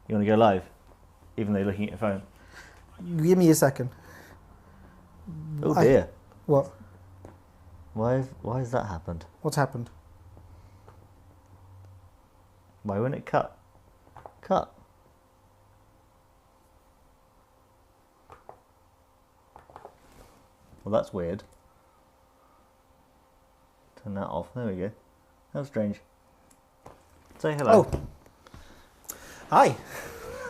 You want to go live? Even though you're looking at your phone. Give me a second. Oh dear. What? Why has that happened? What's happened? Why won't it cut? Cut. Well, that's weird. Turn that off. There we go. That's strange. Say hello. Oh. Hi.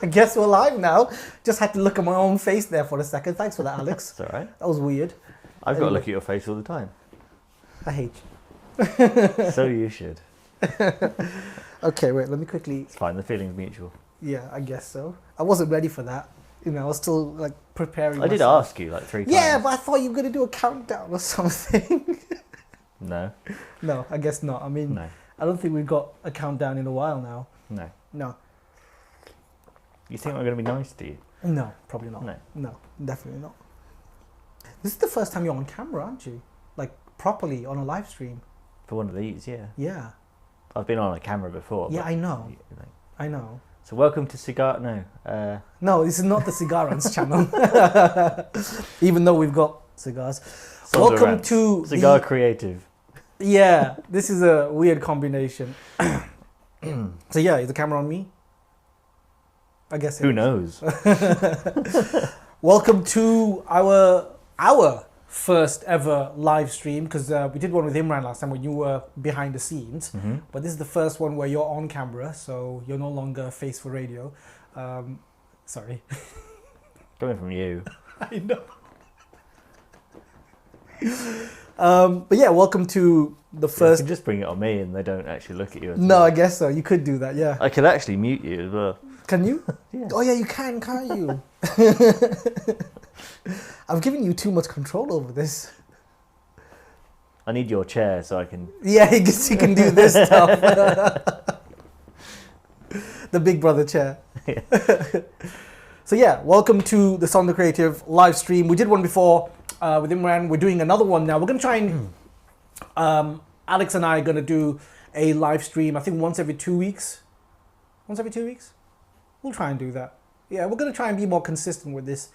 I guess we're live now. Just had to look at my own face there for a second. Thanks for that, Alex. It's all right. That was weird. I've got to look at your face all the time. I hate you. So you should. Okay, wait, let me quickly... It's fine. The feeling's mutual. Yeah, I guess so. I wasn't ready for that. You know, I was still, like, preparing I did myself. ask you, like, 3 times. Yeah, but I thought you were going to do a countdown or something. No. No, I guess not. I mean, No. I don't think we've got a countdown in a while now. No. No. You think I'm going to be nice to you? No, probably not. No. No, definitely not. This is the first time you're on camera, aren't you? Like, properly on a live stream. For one of these, yeah. Yeah. I've been on a camera before. Yeah, but, I know. you know. I know. So welcome to Cigar... No. No, this is not the Cigarans channel. Even though we've got cigars. Sonda Welcome Rants. to Cigar Creative. Yeah, this is a weird combination. So yeah, is the camera on me? I guess it Who is. knows? Welcome to our first ever live stream, because we did one with Imran last time when you were behind the scenes. Mm-hmm. But this is the first one where you're on camera, so you're no longer face for radio. Sorry. Coming from you. I know. But yeah, welcome to the You first... can just bring it on me and they don't actually look at you. No, I guess so. You could do that, yeah. I could actually mute you as well. Can you? Yeah. Oh yeah, you can, can't you? I've given you too much control over this. I need your chair so I can... Yeah, I guess you can do this stuff. The Big Brother chair. Yeah. So yeah, welcome to the Sonda Creative live stream. We did one before with Imran. We're doing another one now. We're going to try and... Alex and I are going to do a live stream, I think once every 2 weeks. Once every 2 weeks? We'll try and do that. Yeah, we're going to try and be more consistent with this.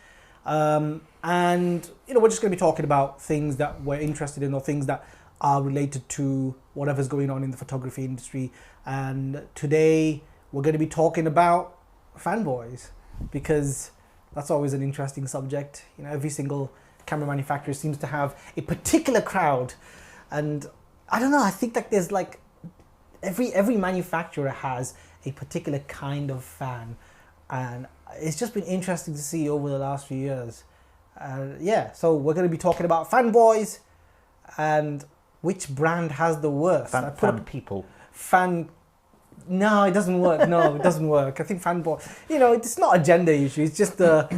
And, you know, we're just going to be talking about things that we're interested in or things that are related to whatever's going on in the photography industry. And today we're going to be talking about fanboys, because that's always an interesting subject. You know, every single camera manufacturer seems to have a particular crowd. And I don't know, I think that there's like every manufacturer has a particular kind of fan, and it's just been interesting to see over the last few years. Yeah, so we're going to be talking about fanboys and which brand has the worst. Fan people. No, it doesn't work. No, it doesn't work. I think fanboy, you know, it's not a gender issue. It's just yeah.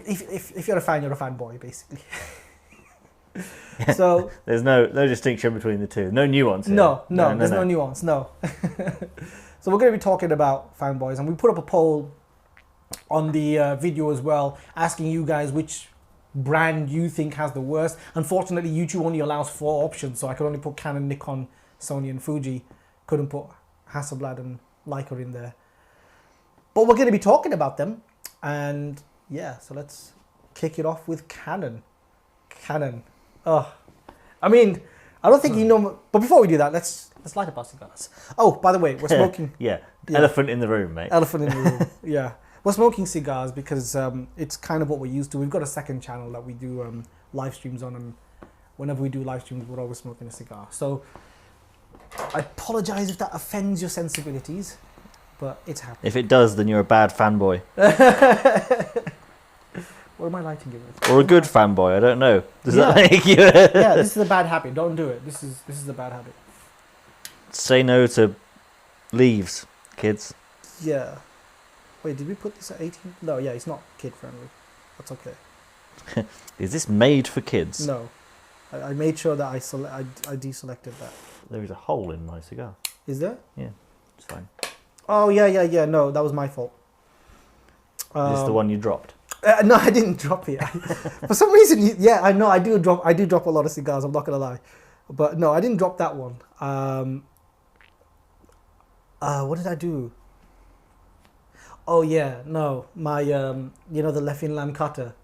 If you're a fan, you're a fanboy, basically. So there's no distinction between the two. No nuance here. No, there's no nuance. No. So we're going to be talking about fanboys, and we put up a poll on the video as well, asking you guys which brand you think has the worst. Unfortunately, YouTube only allows 4 options, so I could only put Canon, Nikon, Sony, and Fuji. Couldn't put Hasselblad and Leica in there. But we're going to be talking about them, and yeah, so let's kick it off with Canon. Oh, I mean, I don't think you know. But before we do that, let's light up our cigars. Oh, by the way, we're smoking. Yeah, elephant in the room, mate. Elephant in the room. Yeah, we're smoking cigars because it's kind of what we're used to. We've got a second channel that we do live streams on, and whenever we do live streams, we're always smoking a cigar. So I apologize if that offends your sensibilities, but it's happening. If it does, then you're a bad fanboy. What am I lighting it with? Or a good fanboy, I don't know. Does that make you... Yeah, this is a bad habit. Don't do it. This is a bad habit. Say no to leaves, kids. Yeah. Wait, did we put this at 18? No, yeah, it's not kid friendly. That's okay. Is this made for kids? No. I made sure that I deselected that. There is a hole in my cigar. Is there? Yeah, it's fine. Oh, yeah. No, that was my fault. Is this the one you dropped? No, I didn't drop it. For some reason, I know I do drop a lot of cigars. I'm not gonna lie, but no, I didn't drop that one. What did I do? Oh yeah, no, my you know the Leffinland cutter,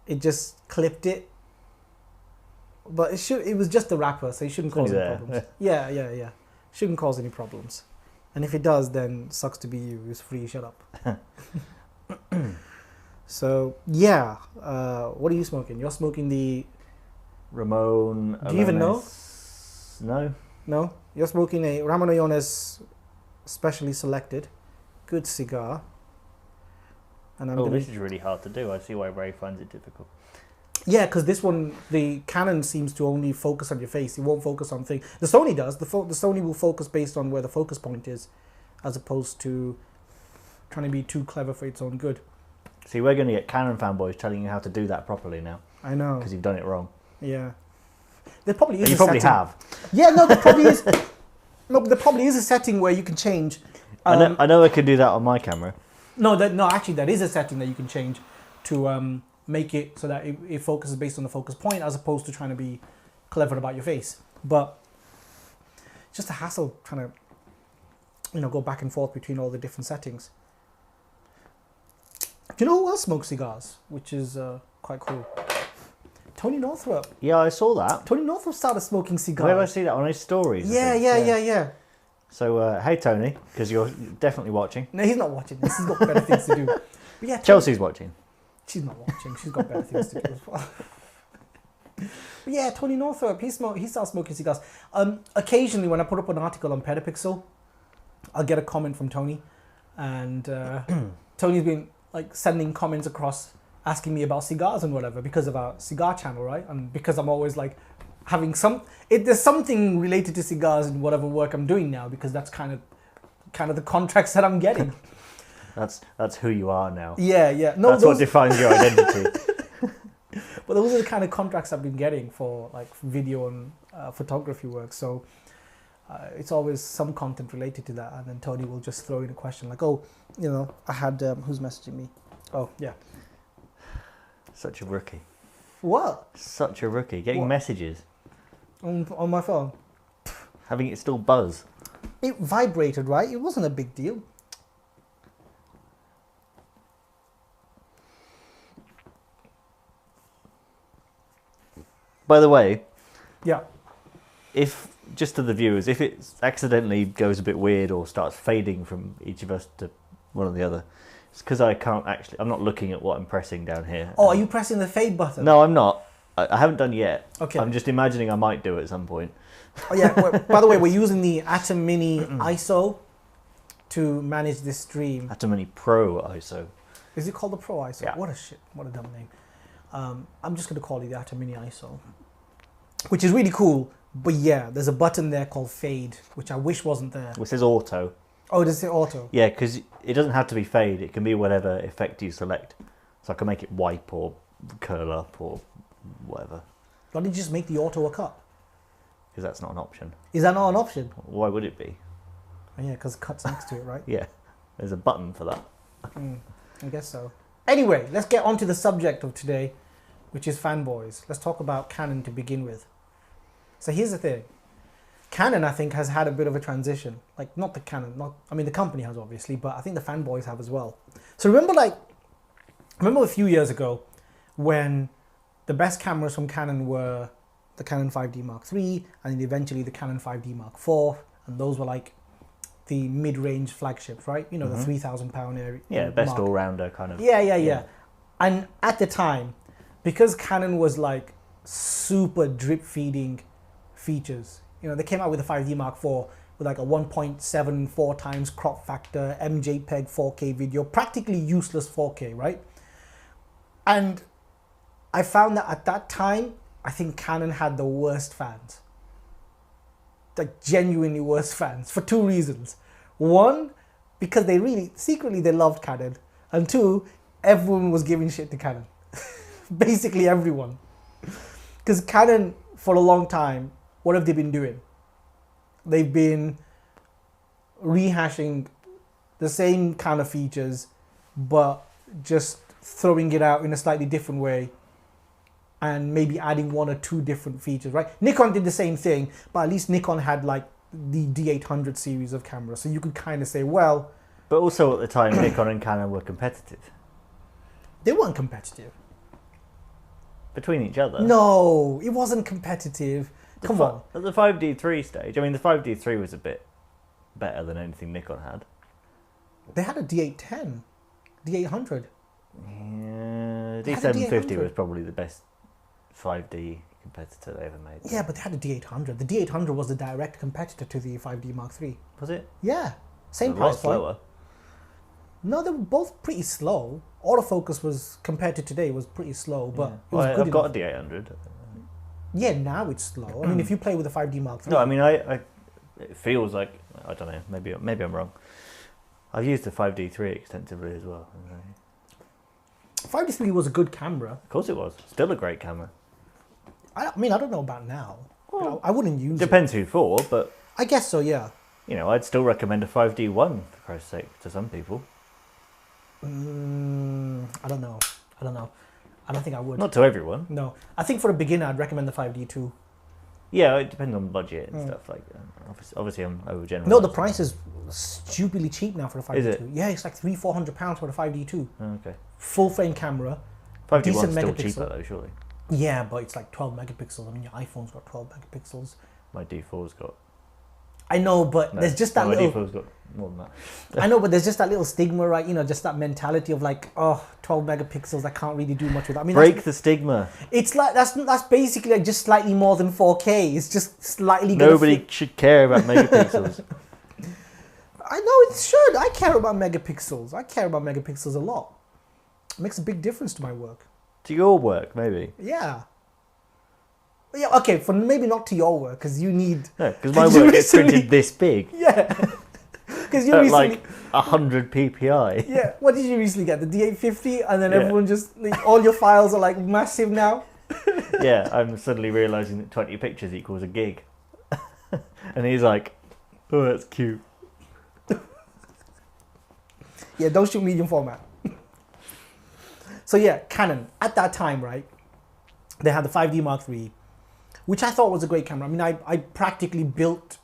it just clipped it. But it was just the wrapper, so it shouldn't cause any problems. Yeah. Shouldn't cause any problems. And if it does, then sucks to be you. It's free, shut up. So, yeah. What are you smoking? You're smoking the... Ramon... Do you even know? No. No? You're smoking a Ramon Allones specially selected. Good cigar. And this is really hard to do. I see why Ray finds it difficult. Yeah, because this one, the Canon seems to only focus on your face. It won't focus on things. The Sony does. The Sony will focus based on where the focus point is, as opposed to trying to be too clever for its own good. See, we're going to get Canon fanboys telling you how to do that properly now. I know. Because you've done it wrong. Yeah. There probably is you probably have. Yeah, no, there probably is. No, there probably is a setting where you can change. I know I could do that on my camera. No, actually, there is a setting that you can change to make it so that it focuses based on the focus point as opposed to trying to be clever about your face. But it's just a hassle trying to, go back and forth between all the different settings. Do you know who else smokes cigars? Which is quite cool. Tony Northrup. Yeah, I saw that. Tony Northrup started smoking cigars. Where did I see that? On his stories? Yeah. So, hey Tony, because you're definitely watching. No, he's not watching this. He's got better things to do. But yeah, Chelsea's watching. She's not watching. She's got better things to do as well. But yeah, Tony Northrup, he starts smoking cigars. Occasionally, when I put up an article on Petapixel, I'll get a comment from Tony, and Tony's been sending comments across, asking me about cigars and whatever because of our cigar channel, right? And because I'm always having there's something related to cigars in whatever work I'm doing now because that's kind of the contracts that I'm getting. That's who you are now. Yeah. No, that's what defines your identity. But those are the kind of contracts I've been getting for video and photography work. So it's always some content related to that. And then Tony will just throw in a question I had, who's messaging me? Oh, yeah. Such a rookie. What? Such a rookie. Getting messages. On my phone. Having it still buzz. It vibrated, right? It wasn't a big deal. By the way, yeah. Just to the viewers, if it accidentally goes a bit weird or starts fading from each of us to one or the other, it's because I'm not looking at what I'm pressing down here. Oh, are you pressing the fade button? No, I'm not. I haven't done yet. Okay. I'm just imagining I might do it at some point. Oh yeah. By the way, we're using the Atom Mini ISO to manage this stream. Atom Mini Pro ISO. Is it called the Pro ISO? Yeah. What a dumb name. I'm just going to call it the Atom Mini ISO, which is really cool. But yeah, there's a button there called Fade, which I wish wasn't there. It says Auto. Oh, does it say Auto? Yeah, because it doesn't have to be fade. It can be whatever effect you select. So I can make it wipe or curl up or whatever. Why didn't you just make the Auto a cut? Because that's not an option. Is that not an option? Why would it be? Oh, yeah, because cut's next to it, right? Yeah, there's a button for that. I guess so. Anyway, let's get on to the subject of today, which is fanboys. Let's talk about Canon to begin with. So here's the thing. Canon, I think, has had a bit of a transition. Not the Canon, the company has obviously, but I think the fanboys have as well. So remember a few years ago when the best cameras from Canon were the Canon 5D Mark III and then eventually the Canon 5D Mark IV, and those were the mid-range flagships, right? The £3,000 area. Yeah, best all-rounder kind of. Yeah. And at the time, because Canon was super drip-feeding features, they came out with a 5D Mark IV with a 1.74 times crop factor, MJPEG 4K video, practically useless 4K, right? And I found that at that time, I think Canon had the worst fans. Genuinely worst fans for two reasons. One, because they really, secretly they loved Canon. And two, everyone was giving shit to Canon. Basically everyone. Because Canon, for a long time, what have they been doing? They've been rehashing the same kind of features, but just throwing it out in a slightly different way and maybe adding one or two different features, right? Nikon did the same thing, but at least Nikon had the D800 series of cameras. So you could kind of say, well, But also at the time, Nikon and Canon were competitive They weren't competitive. between each other. No, it wasn't competitive. Come on. At the 5D3 stage, I mean, the 5D3 was a bit better than anything Nikon had. They had a D810, D800. Yeah, They had a D750 D800. was probably the best 5D competitor they ever made. Yeah, but they had a D800. The D800 was the direct competitor to the 5D Mark III. Was it? Yeah, same A price lot point. slower. No, they were both pretty slow. Autofocus was, compared to today, was pretty slow, but Yeah. it was Well, good I've got a enough. D800. Yeah, now it's slow. I mean, if you play with the 5D Mark III. No, I mean, it feels like, I don't know, maybe I'm wrong. I've used the 5D3 extensively as well. 5D3 was a good camera. Of course it was. Still a great camera. I mean, I don't know about now. Well, I wouldn't use it. Depends who for, but, I guess so, yeah. you know, I'd still recommend a 5D1, for Christ's sake, to some people. I don't know. I don't think I would. Not to everyone. No. I think for a beginner, I'd recommend the 5D2. Yeah, it depends on budget and stuff. Like, obviously, I'm overgeneralizing. No, the price is stupidly cheap now for the 5D2. Is it? Yeah, it's like £300-400 for the 5D2. Oh, okay. Full frame camera. 5D1's Decent still megapixel. cheaper though, surely. Yeah, but it's like 12 megapixels. I mean, your iPhone's got 12 megapixels. My D4's got. I know, but No, there's just that my little. D4's got more than that. I know, but there's just that little stigma, right? You know, just that mentality of like, oh, 12 megapixels. I can't really do much with that. I mean, Break the stigma. it's like that's basically like just slightly more than 4K. It's just slightly. Nobody should care about megapixels. I know it should. I care about megapixels. I care about megapixels a lot. It makes a big difference to my work. To your work, maybe. Yeah. Yeah. Okay. For maybe not to your work, because you need. No, because my Did you work gets recently- printed this big Yeah. Because you at recently. like 100 ppi. Yeah. What did you recently get? The D850, and then Yeah. everyone just like, all your files are like massive now. Yeah, I'm suddenly realising that 20 pictures equals a gig. And he's like, oh, that's cute. Yeah. Don't shoot medium format. So yeah, Canon at that time, right? They had the 5D Mark III, which I thought was a great camera. I mean, I practically built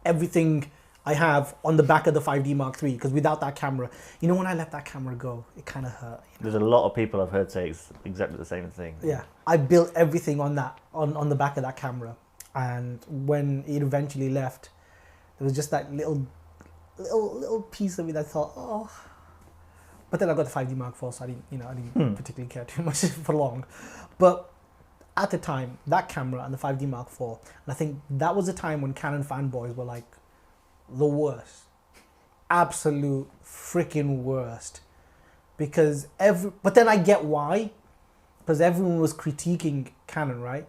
everything I have on the back of the 5D Mark III, because without that camera, you know, when I let that camera go, it kind of hurt. You know? There's a lot of people I've heard say it's exactly the same thing. Yeah, I built everything on that, on the back of that camera, and when it eventually left, there was just that little piece of it. I thought, oh. But then I got the 5D Mark IV, so I didn't particularly care too much for long. But at the time, that camera and the 5D Mark IV, and I think that was a time when Canon fanboys were like the worst, absolute freaking worst. Because but then I get why, because everyone was critiquing Canon, right?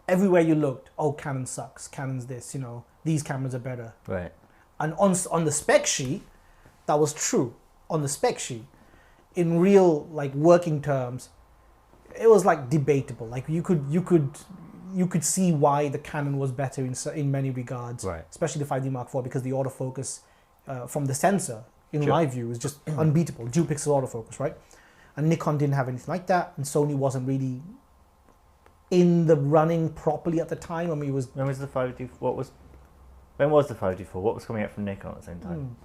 Everywhere you looked, oh, Canon sucks, Canon's this, you know, these cameras are better. Right. And on the spec sheet, that was true. On the spec sheet, in real like working terms, it was like debatable. Like you could see why the Canon was better in many regards, Right. especially the 5D Mark IV, because the autofocus from the sensor, in Sure. my view, is just unbeatable. Dual pixel autofocus, right? And Nikon didn't have anything like that, and Sony wasn't really in the running properly at the time. I mean, it was. When was the 5D? When was the 5D4? What was coming out from Nikon at the same time?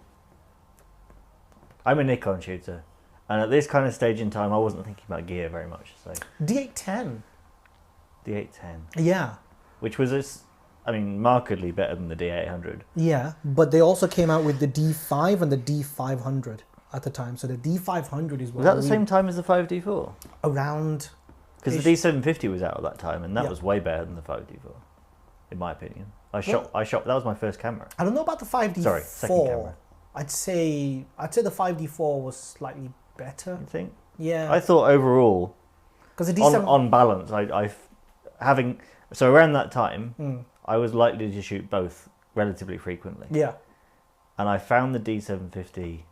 I'm a Nikon shooter, and at this kind of stage in time, I wasn't thinking about gear very much. So D810. the 810, Yeah. which was markedly better than the D800. Yeah, but they also came out with the D5 and the D500 at the time. So the D500 is what Was that the same time as the 5D4? around. Because the D750 was out at that time, and that Yeah. was way better than the 5D4, in my opinion. I shot. That was my first camera. I don't know about the 5D4. Sorry, second camera. I'd say the 5D4 was slightly better. You think? Yeah, I thought overall, because the D7. on balance, so around that time, I was likely to shoot both relatively frequently. Yeah. And I found the D750.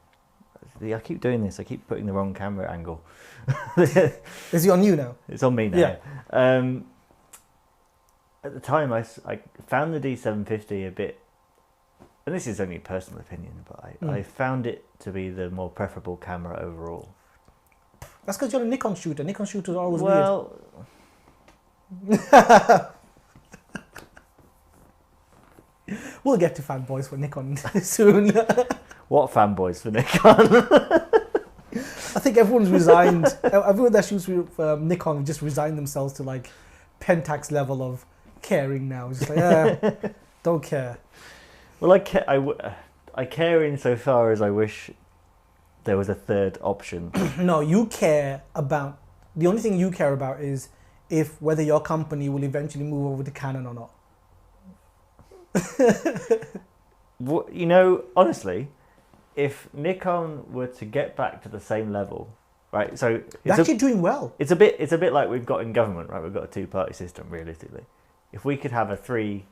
I keep doing this. I keep putting the wrong camera angle. Is he on you now? It's on me now. Yeah. At the time, I found the D750 a bit, and this is only personal opinion, but I found it to be the more preferable camera overall. That's because you're a Nikon shooter. Nikon shooters are always Well, weird. We'll get to fanboys for Nikon soon. What fanboys for Nikon? I think everyone's resigned. Everyone that shoots with Nikon just resigned themselves to like Pentax level of caring now. It's just like, don't care. Well, I care insofar as I wish there was a third option. No, you care about, the only thing you care about is if whether your company will eventually move over to Canon or not. You know, honestly, if Nikon were to get back to the same level, right? So They're actually doing well. It's a bit like we've got in government, right? We've got a two-party system, realistically. If we could have a three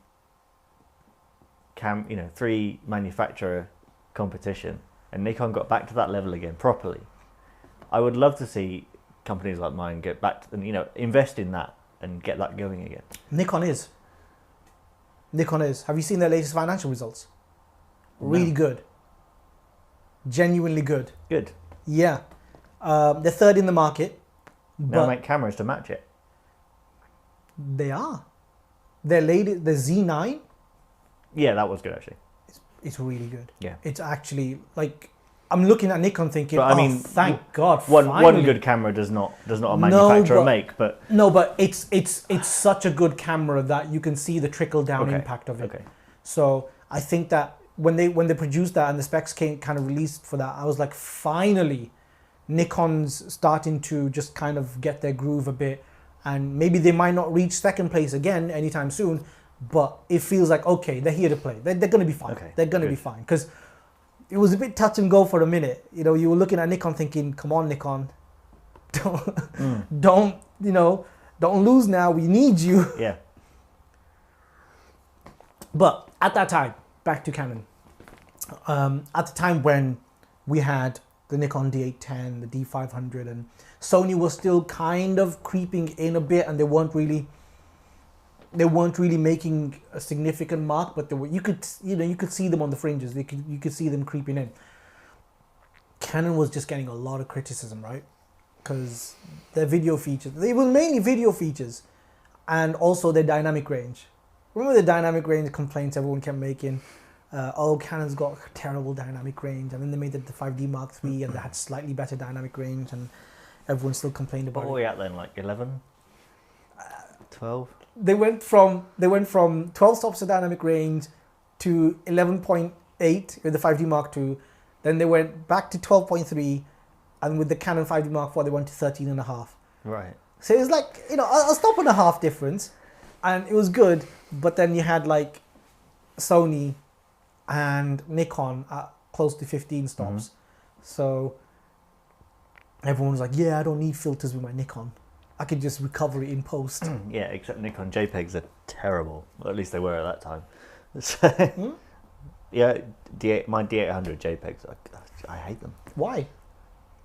manufacturer competition, and Nikon got back to that level again properly, I would love to see companies like mine get back to, invest in that and get that going again. Nikon is. Have you seen their latest financial results? Really good. Genuinely good. Good. Yeah. They're third in the market. They'll make cameras to match it. They are. Their Z9. Yeah, that was good actually. It's really good. Yeah. It's actually like, I'm looking at Nikon thinking, but, I mean, thank God. One good camera does not a manufacturer make, but no, but it's such a good camera that you can see the trickle down impact of it. Okay. So I think that when they produced that and the specs came kind of released for that, I was like, finally, Nikon's starting to just kind of get their groove a bit, and maybe they might not reach second place again anytime soon, but it feels like, okay, they're here to play. They're going to be fine. Okay, they're going to be fine, because it was a bit touch and go for a minute. You know, you were looking at Nikon thinking, come on, Nikon, don't lose now. We need you. Yeah. But at that time, back to Canon. At the time when we had the Nikon D810, the D500, and Sony was still kind of creeping in a bit, and they weren't really making a significant mark, but you could see them on the fringes. You could see them creeping in. Canon was just getting a lot of criticism, right? Because their video features, they were mainly video features, and also their dynamic range. Remember the dynamic range complaints everyone kept making? Canon's got terrible dynamic range, and then they made the 5D Mark III, and they had slightly better dynamic range, and everyone still complained about it. What were we at then, like 11? 12? They went from 12 stops of dynamic range to 11.8 with the 5D Mark II. Then they went back to 12.3, and with the Canon 5D Mark IV, they went to 13.5. Right. So it was like, a stop and a half difference, and it was good. But then you had like Sony and Nikon at close to 15 stops. Mm-hmm. So everyone was like, yeah, I don't need filters with my Nikon. I could just recover it in post. Yeah, except Nikon JPEGs are terrible. Well, at least they were at that time. So, yeah, my D800 JPEGs, I hate them. Why?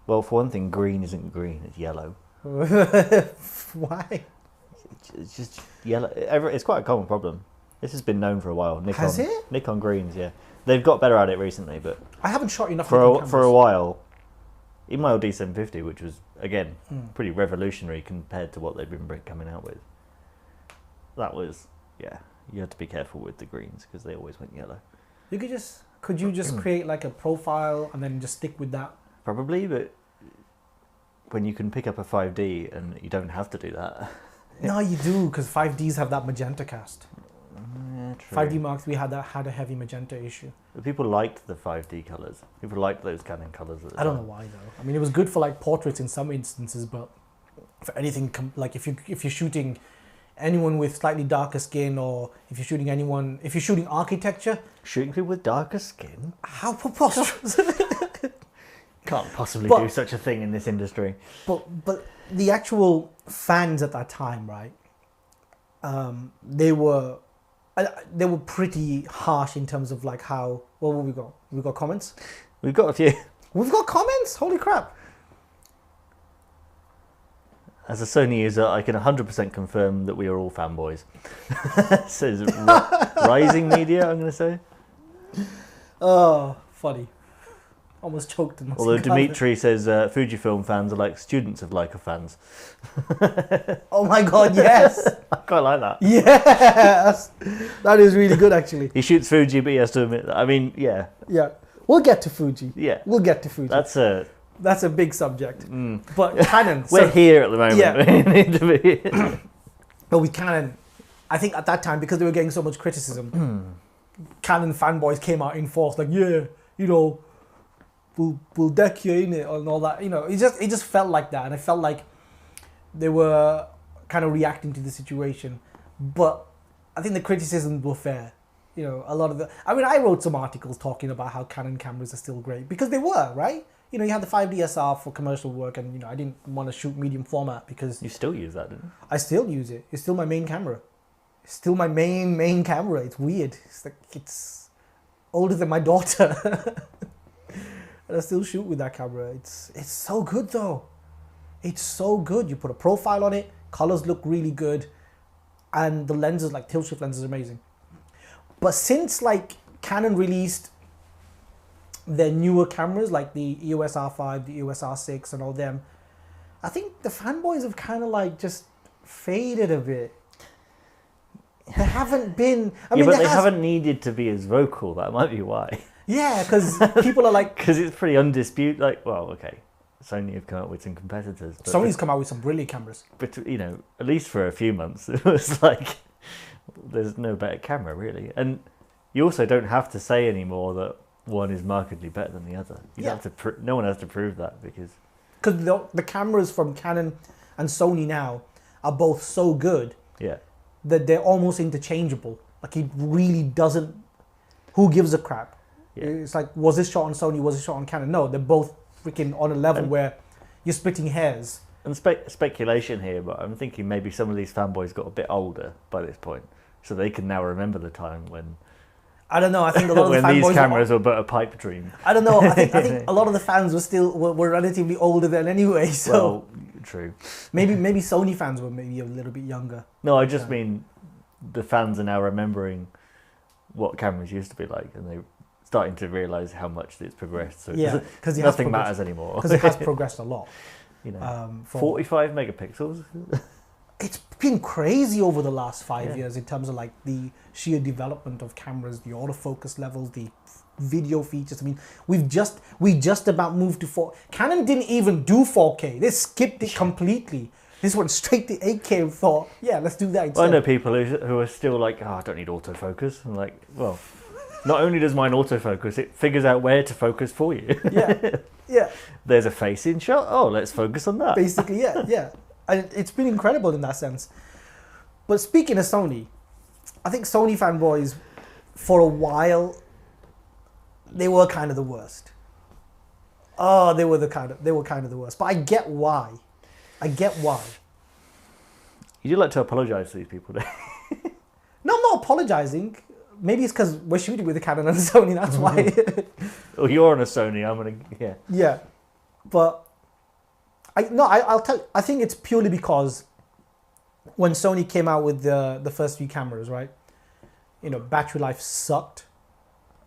Well, for one thing, green isn't green, it's yellow. Why? It's just yellow. It's quite a common problem. This has been known for a while. Nikon, has it? Nikon greens, yeah. They've got better at it recently, but I haven't shot enough for a while. In my old D750, which was, again, pretty revolutionary compared to what they've been coming out with. That was, yeah, you had to be careful with the greens because they always went yellow. Could you just create like a profile and then just stick with that? Probably, but when you can pick up a 5D and you don't have to do that. No, you do, because 5Ds have that magenta cast. Yeah, true. 5D Mark III had a heavy magenta issue. But people liked the 5D colours. People liked those Canon colours. I don't know why though. I mean, it was good for like portraits in some instances, but for anything like if you're shooting anyone with slightly darker skin, or if you're shooting architecture, shooting people with darker skin. How preposterous! Can't possibly do such a thing in this industry. But the actual fans at that time, right? They were pretty harsh in terms of like how. Well, what we got? We got comments. We've got a few. We've got comments. Holy crap! As a Sony user, I can 100% confirm that we are all fanboys. Says Rising Media, I'm going to say. Oh, funny. Almost choked in my Although Dimitri says Fujifilm fans are like students of Leica fans. Oh my god, yes! I quite like that. Yes! That is really good, actually. He shoots Fuji, but he has to admit that. I mean, yeah. Yeah. We'll get to Fuji. Yeah. We'll get to Fuji. That's a big subject. But Canon. We're here at the moment. Yeah. We need to be. But with Canon, I think at that time, because they were getting so much criticism, Canon fanboys came out in force, like, yeah, you know, we'll deck you in it and all that. You know, it just felt like that, and I felt like they were kind of reacting to the situation. But I think the criticisms were fair. You know, I wrote some articles talking about how Canon cameras are still great, because they were, right? You know, you had the 5DSR for commercial work, and, you know, I didn't want to shoot medium format because... You still use that, didn't you? I still use it. It's still my main camera. It's still my main camera. It's weird. It's like, it's older than my daughter. And I still shoot with that camera. It's so good, though. It's so good. You put a profile on it, colors look really good, and the lenses, like tilt shift lenses, are amazing. But since, like, Canon released their newer cameras, like the EOS R5, the EOS R6 and all them, I think the fanboys have kind of like just faded a bit. They haven't been... but they haven't needed to be as vocal. That might be why. Yeah, because people are like... Because it's pretty undisputed. Like, well, okay, Sony have come up with some competitors. But Sony's come out with some brilliant cameras. But, you know, at least for a few months, it was like, there's no better camera, really. And you also don't have to say anymore that one is markedly better than the other. You don't have to no one has to prove that, because the cameras from Canon and Sony now are both so good that they're almost interchangeable. Like, it really doesn't... Who gives a crap? Yeah. It's like, was this shot on Sony? Was this shot on Canon? No, they're both freaking on a level where you're splitting hairs. And speculation here, but I'm thinking maybe some of these fanboys got a bit older by this point, so they can now remember the time when... I don't know. I think a lot of the fanboys... when these cameras were but a pipe dream. I don't know. I think a lot of the fans were relatively older then anyway. So well, true. Maybe Sony fans were maybe a little bit younger. No, I just mean the fans are now remembering what cameras used to be like, and they're starting to realise how much it's progressed. So because nothing matters anymore. Because it has progressed a lot. You know, 45 megapixels. It's been crazy over the last 5 years in terms of like the sheer development of cameras, the autofocus levels, the video features. I mean, we just about moved to 4K. Canon didn't even do 4K. They skipped it completely. This went straight to 8K and thought, yeah, let's do that instead. I know people who are still like, I don't need autofocus. I'm like, well, not only does mine autofocus, it figures out where to focus for you. Yeah. There's a face-in shot. Oh, let's focus on that. Basically, yeah. And it's been incredible in that sense. But speaking of Sony, I think Sony fanboys, for a while, they were kind of the worst. Oh, they were kind of the worst. But I get why. You do like to apologise to these people, don't you? No, I'm not apologising. Maybe it's because we're shooting with a Canon and a Sony, that's why. Well, you're on a Sony, I'm on a... Yeah. But... I'll tell you, I think it's purely because when Sony came out with the first few cameras, right? You know, battery life sucked.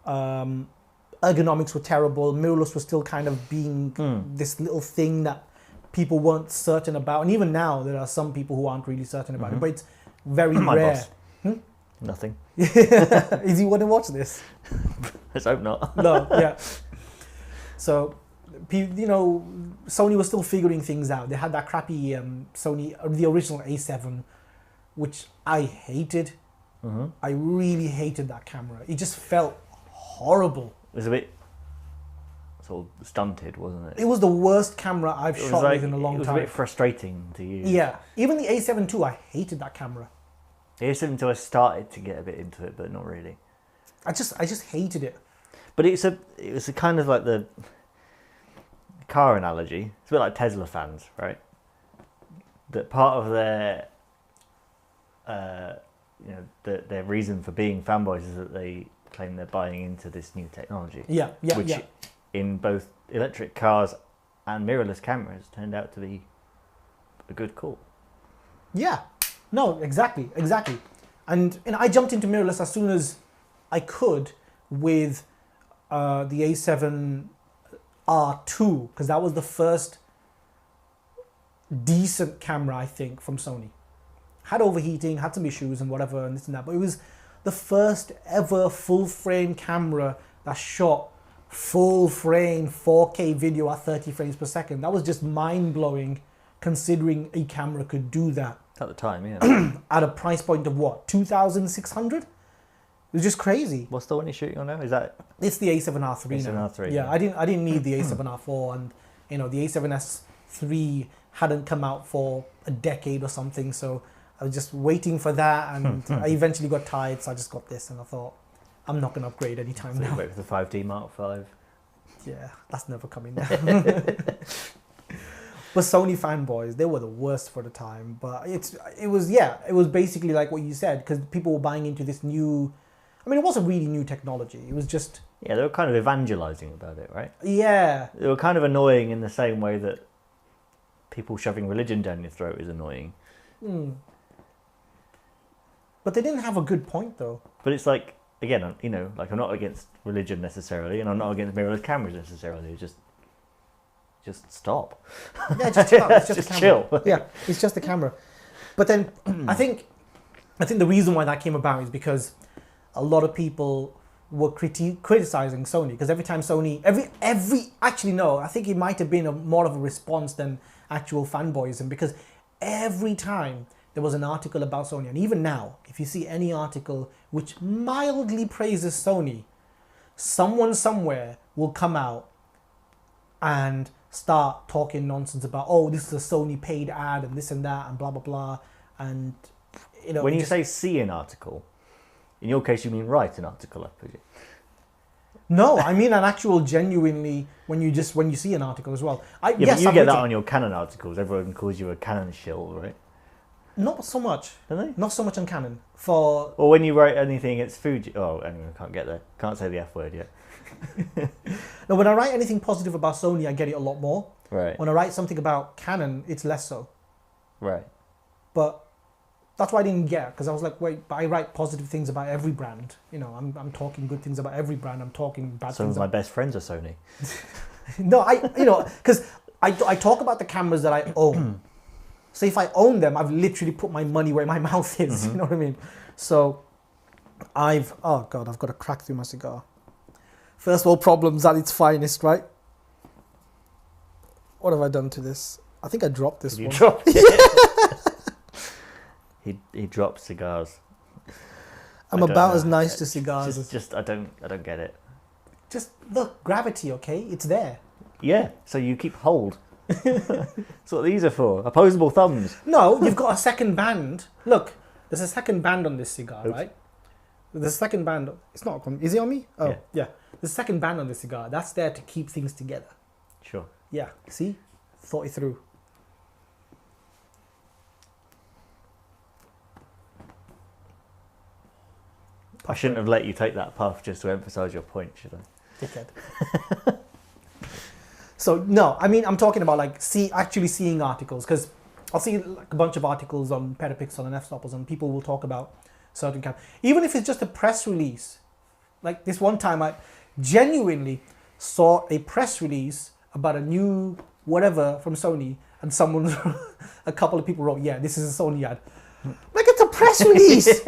Ergonomics were terrible. Mirrorless was still kind of being this little thing that people weren't certain about. And even now, there are some people who aren't really certain about it. But it's very rare. Boss. Nothing. Is he want to watch this? Let's hope not. No, yeah. So... You know, Sony was still figuring things out. They had that crappy Sony, the original A7, which I hated. I really hated that camera. It just felt horrible. It was a bit sort of stunted, wasn't it? It was the worst camera I've shot with in a long time. It was a bit frustrating to use. Yeah, even the A7 II, I hated that camera. The A7 II, I started to get a bit into it, but not really. I just hated it. But it was a kind of like the car analogy. It's a bit like Tesla fans, right? That part of their their reason for being fanboys is that they claim they're buying into this new technology. Which in both electric cars and mirrorless cameras turned out to be a good call. Yeah. No, exactly. And I jumped into mirrorless as soon as I could with the A7 R2, because that was the first decent camera, I think, from Sony. Had overheating, had some issues and whatever and this and that, but it was the first ever full frame camera that shot full frame 4K video at 30 frames per second. That was just mind blowing, considering a camera could do that At the time, yeah. at a price point of what, 2,600? It was just crazy. What's the one you're shooting on now? Is that It's the A7R3 now. A7R3, Yeah, yeah. I didn't need the A7R4, and the A7S3 hadn't come out for a decade or something, so I was just waiting for that, and I eventually got tired, so I just got this, and I thought, I'm not going to upgrade anytime so you now. wait for the 5D Mark V? Yeah, that's never coming down. But Sony fanboys, they were the worst for the time. But it was basically like what you said, because people were buying into this new. I mean, it wasn't really new technology. It was just. Yeah, they were kind of evangelizing about it, right? Yeah. They were kind of annoying in the same way that people shoving religion down your throat is annoying. But they didn't have a good point, though. But it's like, again, like I'm not against religion necessarily, and I'm not against mirrorless cameras necessarily. Just stop. Yeah, just chill out. It's just a camera. chill. Yeah, it's just a camera. But then I think the reason why that came about is because a lot of people were criticizing Sony, because every time Sony, actually no, I think it might have been more of a response than actual fanboyism, because every time there was an article about Sony, and even now, if you see any article which mildly praises Sony, someone somewhere will come out and start talking nonsense about, oh, this is a Sony paid ad and this and that and blah blah blah, and when you say see an article, in your case you mean write an article, I presume. No, I mean an actual genuinely when you see an article as well. But you get that on your Canon articles. Everyone calls you a Canon shill, right? Not so much. Don't they? Not so much on Canon. Or when you write anything, it's Fuji. Oh, anyway, I can't get there. Can't say the F word yet. No, when I write anything positive about Sony, I get it a lot more. Right. When I write something about Canon, it's less so. Right. But that's why I didn't get, because I was like, wait, but I write positive things about every brand. I'm talking good things about every brand. I'm talking bad Some things. of my best friends are Sony. No, because I talk about the cameras that I own. So if I own them, I've literally put my money where my mouth is. Mm-hmm. You know what I mean? So I've got a crack through my cigar. First world problems at its finest, right? What have I done to this? I think I dropped this one. You dropped it. He dropped cigars. I'm about as nice to cigars as... I don't get it. Just look, gravity, okay? It's there. Yeah, so you keep hold. That's what these are for. Opposable thumbs. No, you've got a second band. Look, there's a second band on this cigar, right? There's a second band. It's not. Is it on me? Oh, yeah. There's a second band on this cigar. That's there to keep things together. Sure. Yeah. See? Thought it through. I shouldn't have let you take that puff just to emphasise your point, should I? Dickhead. So no, I mean I'm talking about like actually seeing articles, because I'll see like a bunch of articles on Petapixel and f-stoppers, and people will talk about certain even if it's just a press release. Like this one time, I genuinely saw a press release about a new whatever from Sony, and a couple of people wrote, "Yeah, this is a Sony ad." Like, it's a press release.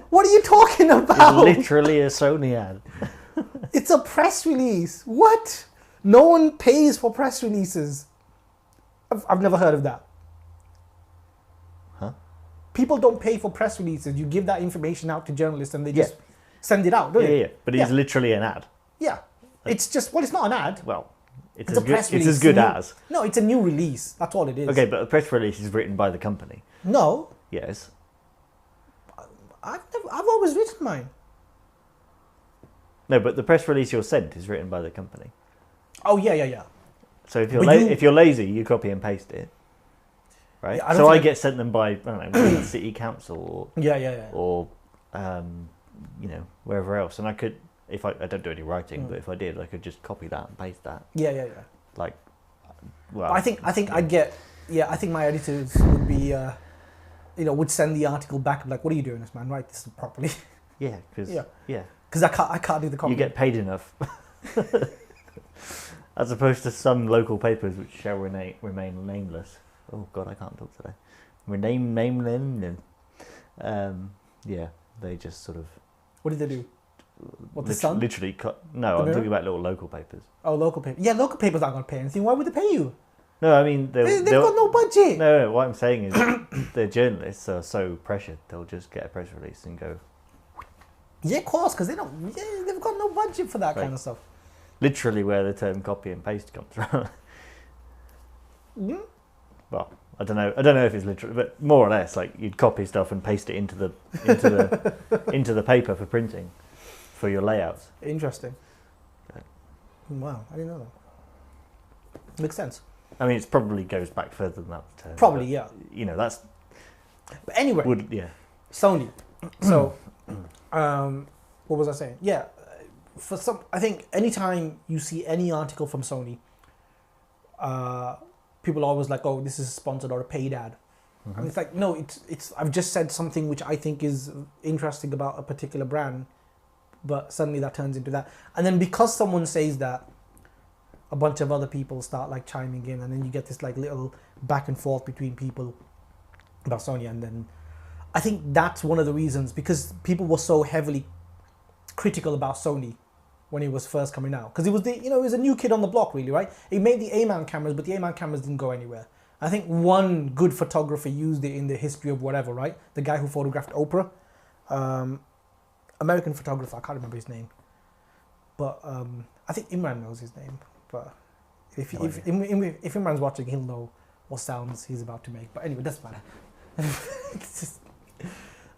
What are you talking about? It's literally a Sony ad. It's a press release. What? No one pays for press releases. I've never heard of that. Huh? People don't pay for press releases. You give that information out to journalists and they just send it out, don't you? Yeah. But it's literally an ad. Yeah. It's just, it's not an ad. Well, it's a press release. It's as good as. No, it's a new release. That's all it is. Okay, but a press release is written by the company. No. Yes. I've always written mine. No, but the press release you're sent is written by the company. Oh, yeah. So if you're lazy, you copy and paste it, right? Yeah, I get sent them by, I don't know, city council or wherever else, and I could, if I don't do any writing, but if I did, I could just copy that and paste that. Yeah. Like, well, I think I'd get. Yeah, I think my editors would be, would send the article back and like, what are you doing, this man? Write this properly. Yeah, because I can't do the copy. You get paid enough. As opposed to some local papers which shall remain nameless. Oh God, I can't talk today. Nameless. Yeah, they just sort of. What did they do? What, the Sun? Literally cut. No, I'm Mirror? talking about little local papers. Oh, local paper. Yeah, local papers aren't going to pay anything. Why would they pay you? No, I mean They've got no budget. No, what I'm saying is the journalists are so pressured they'll just get a press release and go. Yeah, of course, because they've got no budget for that kind of stuff. Literally, where the term copy and paste comes from. Well, I don't know if it's literally, but more or less, like you'd copy stuff and paste it into the paper for printing, for your layouts. Interesting. Wow, I didn't know that. Makes sense. I mean, it probably goes back further than that. Probably, yeah. You know, that's. But anyway, Sony. So, what was I saying? Yeah, I think anytime you see any article from Sony, people are always like, "Oh, this is sponsored or a paid ad," and it's like, no, it's. I've just said something which I think is interesting about a particular brand, but suddenly that turns into that, and then because someone says that, a bunch of other people start like chiming in, and then you get this like little back and forth between people about Sony, and then I think that's one of the reasons, because people were so heavily critical about Sony when it was first coming out, because it was it was a new kid on the block, really, right? It made the A-mount cameras, but the A-mount cameras didn't go anywhere. I think one good photographer used it in the history of whatever, right? The guy who photographed Oprah, American photographer, I can't remember his name, but I think Imran knows his name. But if Imran's watching, he'll know what sounds he's about to make. But anyway, it doesn't matter. It's just,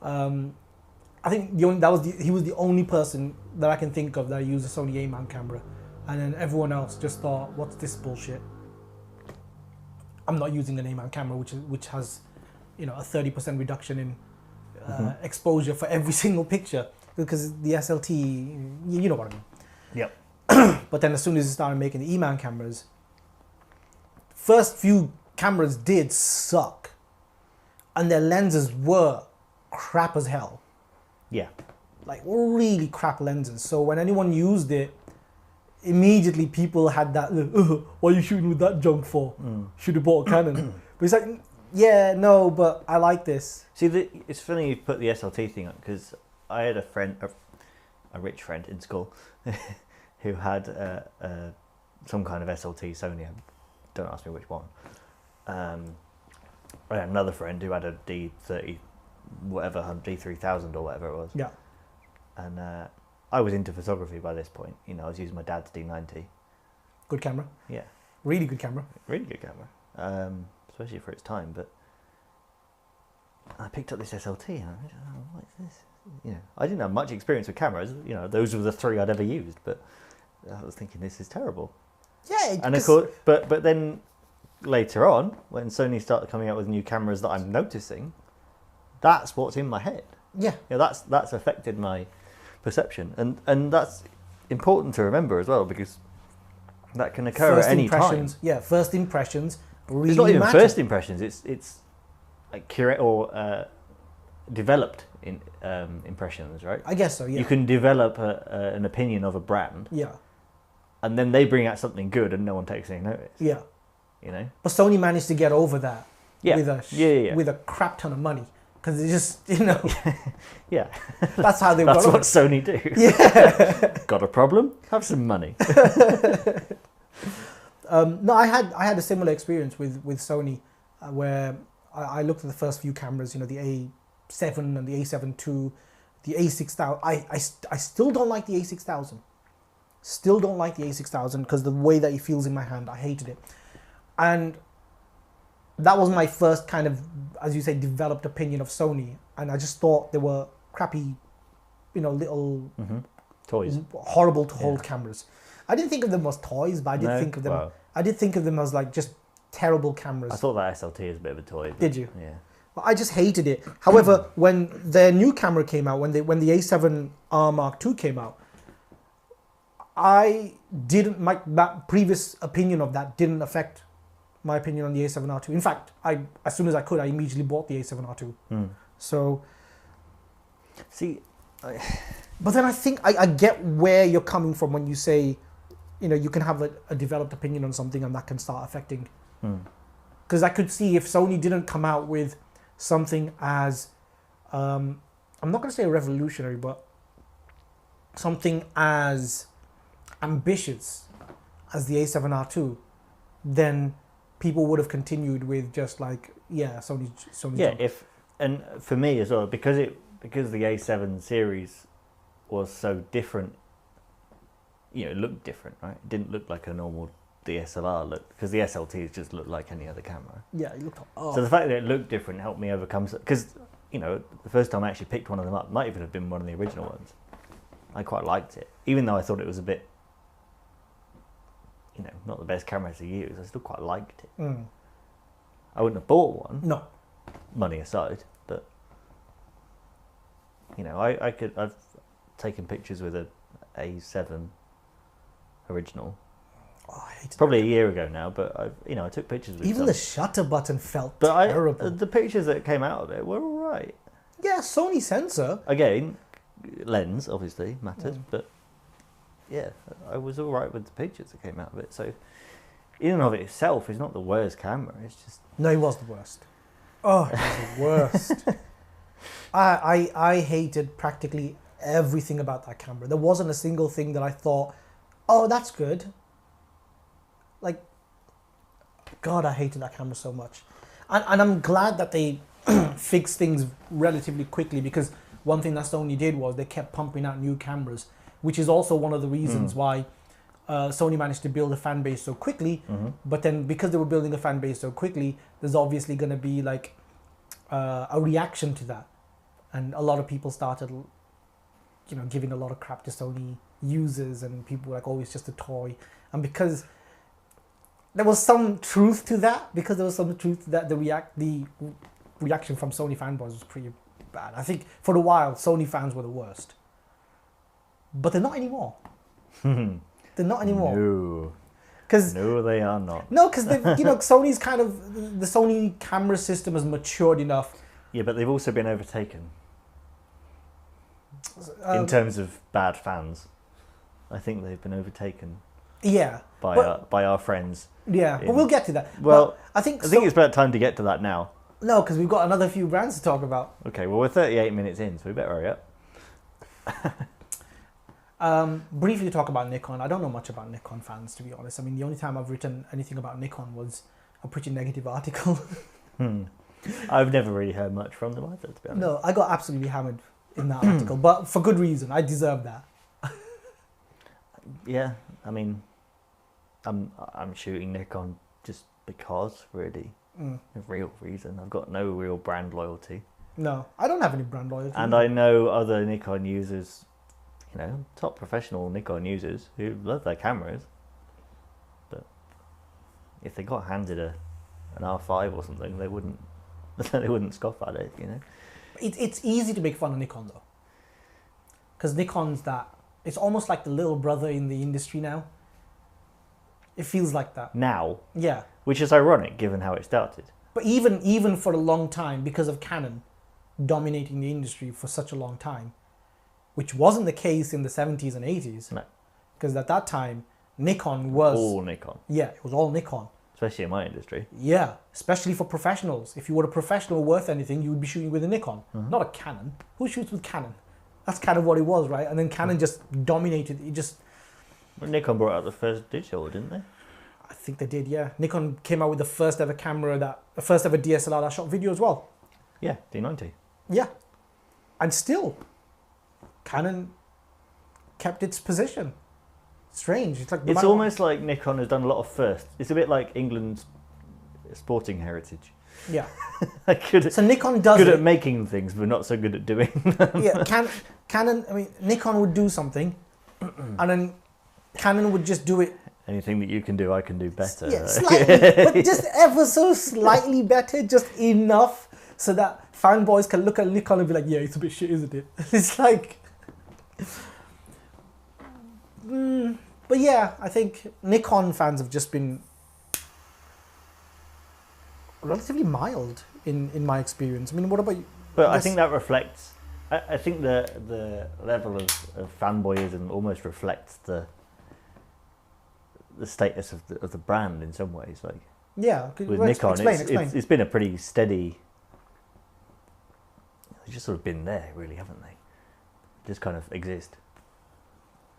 I think he was the only person that I can think of that used a Sony A-mount camera, and then everyone else just thought, "What's this bullshit? I'm not using an A-mount camera, which has, a 30% reduction in exposure for every single picture, because the SLT, you know what I mean." Yep. But then as soon as they started making the E-mount cameras, first few cameras did suck, and their lenses were crap as hell. Yeah. Like really crap lenses. So when anyone used it, immediately people had that, "Why are you shooting with that junk for? Should have bought a Canon." But it's like, yeah, no, but I like this. See, it's funny you put the SLT thing up, because I had a friend, a rich friend in school, who had some kind of SLT Sony. Don't ask me which one. I had another friend who had a D30, whatever, D3000 or whatever it was. Yeah. And I was into photography by this point. I was using my dad's D90. Good camera. Yeah. Really good camera. Really good camera, especially for its time. But I picked up this SLT and I was, what is this? I didn't have much experience with cameras. Those were the three I'd ever used. But I was thinking, this is terrible. Yeah. And of course, but then later on, when Sony started coming out with new cameras that I'm noticing, that's what's in my head. Yeah. That's affected my perception, and that's important to remember as well, because that can occur at any time. Yeah, first impressions really It's not even matter. first impressions. It's like curate or developed in impressions, right? I guess so. Yeah. You can develop an opinion of a brand. Yeah. And then they bring out something good, and no one takes any notice. Yeah. But Sony managed to get over that. Yeah. With a crap ton of money, because it just Yeah. That's how they. That's what Sony do. Yeah. Got a problem? Have some money. No, I had a similar experience with Sony, where I looked at the first few cameras, the A7 and the A7 II, the A6000. I still don't like the A6000. Still don't like the A6000 because the way that it feels in my hand, I hated it. And that was my first kind of, as you say, developed opinion of Sony. And I just thought they were crappy, little toys, horrible to hold cameras. I didn't think of them as toys, but I did think of them. Wow. I did think of them as like just terrible cameras. I thought that SLT is a bit of a toy. Did you? Yeah. But I just hated it. However, when their new camera came out, when the A7R Mark II came out, that previous opinion of that didn't affect my opinion on the A7R2. In fact, as soon as I could, I immediately bought the A7R2. So, see, but then I think I get where you're coming from when you say, you can have a developed opinion on something and that can start affecting. Because I could see if Sony didn't come out with something as, I'm not going to say revolutionary, but something as ambitious as the A7R2, then people would have continued with just like, yeah, Sony. Yeah, and for me as well, because the A7 series was so different, it looked different, right? It didn't look like a normal DSLR look, because the SLTs just looked like any other camera. Yeah, it looked. Oh. So the fact that it looked different helped me overcome, because the first time I actually picked one of them up, might even have been one of the original ones. I quite liked it, even though I thought it was a bit, not the best camera to use. I still quite liked it. Mm. I wouldn't have bought one. No. Money aside, but I've taken pictures with a A7 original. Oh, I hate probably a year ago now, but I took pictures with even some. the shutter button felt terrible. The pictures that came out of it were all right. Yeah, Sony sensor. Again, lens obviously matters, but yeah, I was all right with the pictures that came out of it. So, in and of it itself, is not the worst camera. It's just no, it was the worst. Oh, it was the worst. I hated practically everything about that camera. There wasn't a single thing that I thought, oh, that's good. Like, God, I hated that camera so much. And I'm glad that they fixed things relatively quickly, because one thing that Sony did was they kept pumping out new cameras, which is also one of the reasons why Sony managed to build a fan base so quickly. Mm-hmm. But then because they were building a fan base so quickly, there's obviously going to be like a reaction to that. And a lot of people started, giving a lot of crap to Sony users, and people were like, oh, it's just a toy. And because there was some truth to that, the reaction from Sony fanboys was pretty bad. I think for a while, Sony fans were the worst. But they're not anymore. They're not anymore. No, they are not. No, because Sony's kind of, the Sony camera system has matured enough. Yeah, but they've also been overtaken in terms of bad fans. I think they've been overtaken. Yeah, by our friends. Yeah, but we'll get to that. Well, but I think it's about time to get to that now. No, because we've got another few brands to talk about. Okay, well, we're 38 minutes in, so we better hurry up. Briefly talk about Nikon. I don't know much about Nikon fans, to be honest. I mean, the only time I've written anything about Nikon was a pretty negative article. I've never really heard much from them either, to be honest. No, I got absolutely hammered in that article, but for good reason. I deserve that. Yeah, I mean, I'm shooting Nikon just because, really. No real reason. I've got no real brand loyalty. No, I don't have any brand loyalty. And I know other Nikon users, top professional Nikon users who love their cameras. But if they got handed an R5 or something, they wouldn't scoff at it, It's easy to make fun of Nikon though, because Nikon's it's almost like the little brother in the industry now. It feels like that now. Yeah, which is ironic given how it started. But even for a long time, because of Canon dominating the industry for such a long time, which wasn't the case in the 70s and 80s. No. Because at that time, Nikon was... all Nikon. Yeah, it was all Nikon. Especially in my industry. Yeah, especially for professionals. If you were a professional worth anything, you would be shooting with a Nikon, not a Canon. Who shoots with Canon? That's kind of what it was, right? And then Canon just dominated. Well, Nikon brought out the first digital, didn't they? I think they did, yeah. Nikon came out with the first ever the first ever DSLR that shot video as well. Yeah, D90. Yeah. And still, Canon kept its position. Strange. It's almost like Nikon has done a lot of firsts. It's a bit like England's sporting heritage. Yeah. So Nikon does good at making things, but not so good at doing them. Yeah, Canon. I mean, Nikon would do something, and then Canon would just do it. Anything that you can do, I can do better. Yeah, slightly, but just ever so slightly better, just enough so that fanboys can look at Nikon and be like, "Yeah, it's a bit shit, isn't it?" It's like, but yeah, I think Nikon fans have just been relatively mild in my experience. I mean, what about you? But I think that reflects. I think the level of fanboyism almost reflects the status of the brand in some ways. Like yeah, with Nikon, it's been a pretty steady. They've just sort of been there, really, haven't they? Just kind of exist.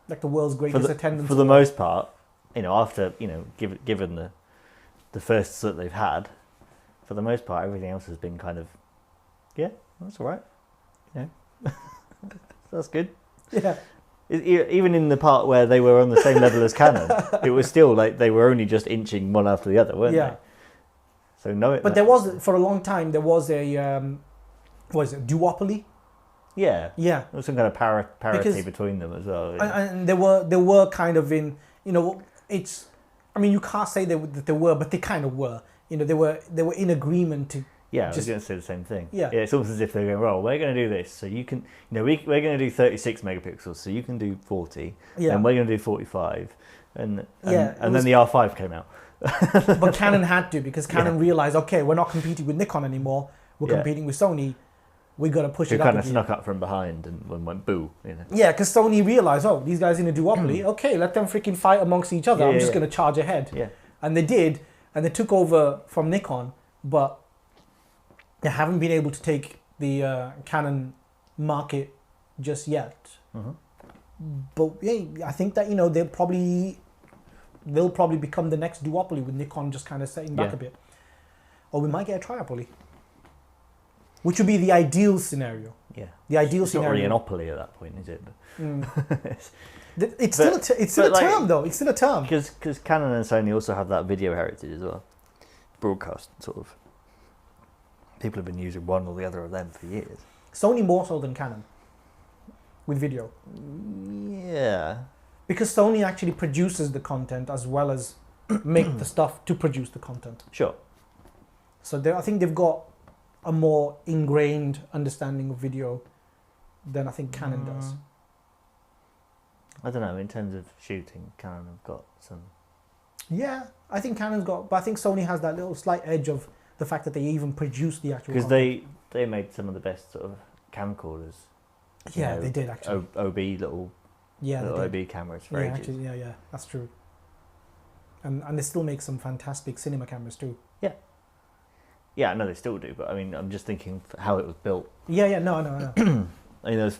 like the world's greatest attendance. For the most part, after given the firsts that they've had, for the most part, everything else has been kind of, yeah, that's all right. That's good. Yeah. Even in the part where they were on the same level as Canon, it was still like they were only just inching one after the other, weren't they? So But there was, for a long time, there was a, what is it, duopoly? Yeah. Yeah. There was some kind of parity between them as well. And there were kind of in, it's, I mean, you can't say that they were, but they kind of were. They were in agreement to. Yeah, I was going to say the same thing. Yeah. It's almost as if they're going, well, we're going to do this, so you can, we're going to do 36 megapixels, so you can do 40, and we're going to do 45, and then the R5 came out. But Canon had to, because Canon realized, okay, we're not competing with Nikon anymore, we're competing with Sony, we got to push it up. It kind of snuck up from behind and went boo. Yeah, because Sony realized, oh, these guys in a duopoly, okay, let them freaking fight amongst each other, I'm just going to charge ahead. Yeah. And they did, and they took over from Nikon, but they haven't been able to take the Canon market just yet. Mm-hmm. But yeah, I think that they'll probably become the next duopoly with Nikon just kind of setting back a bit, or we might get a triopoly, which would be the ideal scenario. Yeah, the ideal it's scenario. Not really an opoly at that point, is it? It's still a term, though. It's still a term because Canon and Sony also have that video heritage as well, broadcast sort of. People have been using one or the other of them for years. Sony more so than Canon with video. Yeah. Because Sony actually produces the content as well as make the stuff to produce the content. Sure. So I think they've got a more ingrained understanding of video than I think Canon does. I don't know, in terms of shooting, Canon have got some... Yeah, I think Canon's got... But I think Sony has that little slight edge of the fact that they even produce the actual because they made some of the best sort of camcorders. Yeah, they did actually. OB little OB cameras for ages. Actually, yeah, that's true. And they still make some fantastic cinema cameras too. Yeah. Yeah, I know they still do, but I mean, I'm just thinking how it was built. Yeah, no. I mean, there's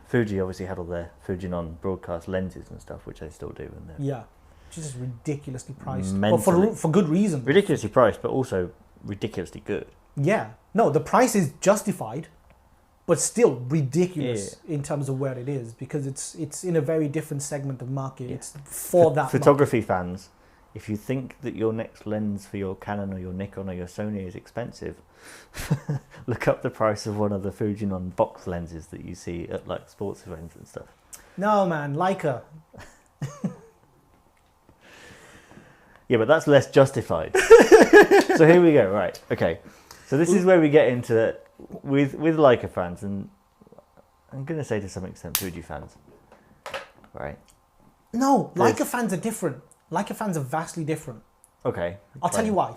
Fuji obviously had all their Fujinon broadcast lenses and stuff, which they still do, and which is just ridiculously priced, but for good reason. Ridiculously priced, but also ridiculously good. Yeah, no, the price is justified, but still ridiculous in terms of where it is, because it's in a very different segment of market. Yeah. It's for that photography fans. If you think that your next lens for your Canon or your Nikon or your Sony is expensive, look up the price of one of the Fujinon box lenses that you see at like sports events and stuff. No, man, Leica. Yeah, but that's less justified. So here we go. Right. Okay. So this is where we get into with Leica fans, and I'm going to say to some extent Fuji fans. Right. No, Leica fans are different. Leica fans are vastly different. Okay. I'll tell you why.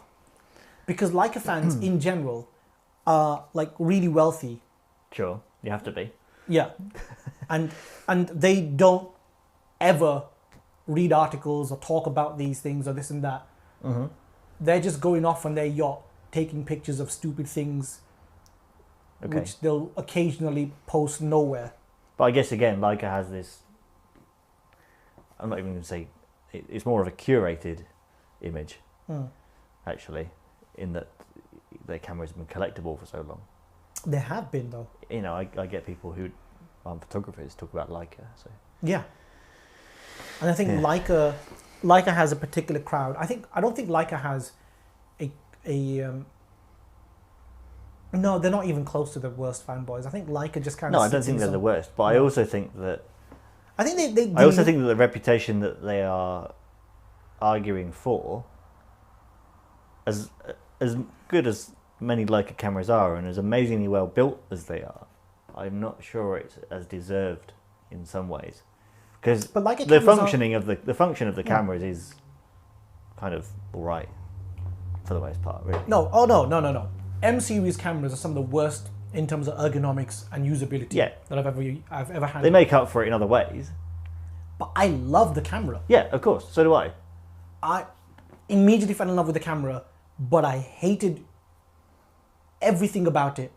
Because Leica fans in general are like really wealthy. Sure, you have to be. Yeah. and they don't ever read articles or talk about these things or this and that. Mm-hmm. They're just going off on their yacht, taking pictures of stupid things, which they'll occasionally post nowhere. But I guess again, Leica has this. I'm not even going to say it's more of a curated image, actually, in that their cameras have been collectible for so long. They have been, though. I get people who aren't photographers talk about Leica. So yeah. And I think Leica has a particular crowd. I don't think Leica has no, they're not even close to the worst fanboys. I think Leica just kind of... No, I don't think they're the worst, but I also think that... I think they I also think that the reputation that they are arguing for, as good as many Leica cameras are and as amazingly well built as they are, I'm not sure it's as deserved in some ways. Because the function of the cameras is kind of all right for the most part, really. No. M series cameras are some of the worst in terms of ergonomics and usability that I've ever had. They make up for it in other ways. But I love the camera. Yeah, of course. So do I. I immediately fell in love with the camera, but I hated everything about it.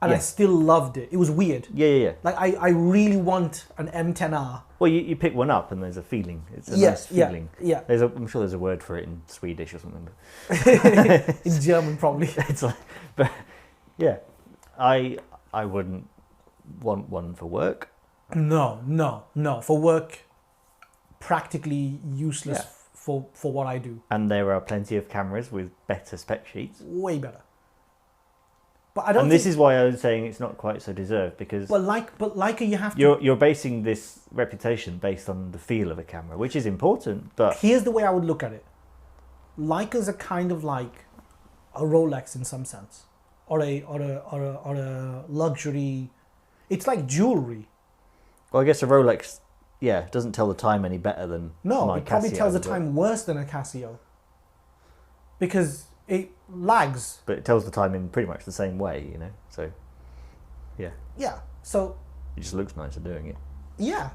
and I still loved it. It was weird. Yeah. Like I really want an M10R. Well, you pick one up and there's a feeling. It's a nice feeling. Yeah. I'm sure there's a word for it in Swedish or something. In German, probably. It's like, but yeah, I wouldn't want one for work. No. For work, practically useless for what I do. And there are plenty of cameras with better spec sheets. Way better. But I don't. And this is why I was saying it's not quite so deserved, because. But Leica, you have to. You're basing this reputation based on the feel of a camera, which is important. But here's the way I would look at it. Leica's a kind of like a Rolex in some sense, or a luxury. It's like jewelry. Well, I guess a Rolex, doesn't tell the time any better than my it probably Casio, tells the time worse than a Casio. Because it lags. But it tells the time in pretty much the same way, you know. So, yeah. Yeah. So. It just looks nicer doing it. Yeah,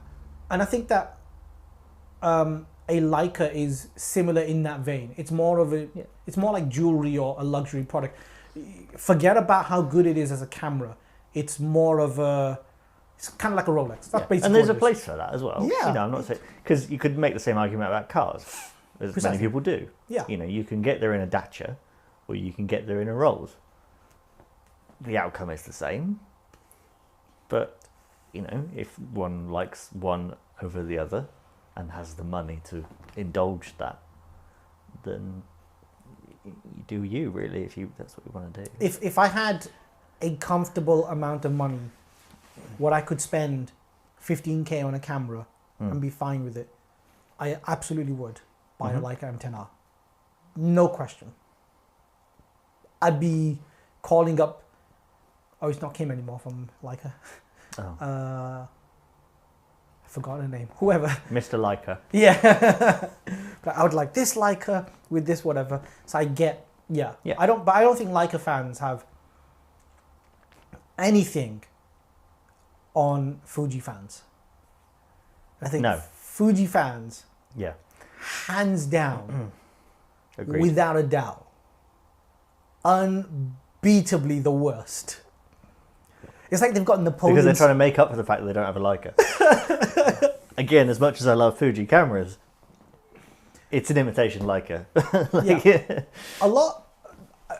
and I think that a Leica is similar in that vein. It's more of it's more like jewelry or a luxury product. Forget about how good it is as a camera. It's more of it's kind of like a Rolex. That's basically. And there's a place for that as well. Yeah. You know, I'm not saying, because you could make the same argument about cars, as Precisely. many people do. Yeah. You know, you can get there in a Dacia, or you can get there in a Rolls. The outcome is the same, but you know, if one likes one over the other and has the money to indulge that, then you do you really, if that's what you want to do. If I had a comfortable amount of money, what I could spend 15k on a camera and be fine with it, I absolutely would buy a Leica M10R. No question. I'd be calling up. Oh, it's not Kim anymore from Leica. Oh. I forgot her name. Whoever. Mr. Leica. Yeah. But I would like this Leica with this whatever. So I get I don't think Leica fans have anything on Fuji fans. I think Fuji fans, hands down, Agreed. without a doubt, unbeatably the worst. It's like they've got Napoleon. Because they're trying to make up for the fact that they don't have a Leica. Again, as much as I love Fuji cameras, it's an imitation Leica. A lot.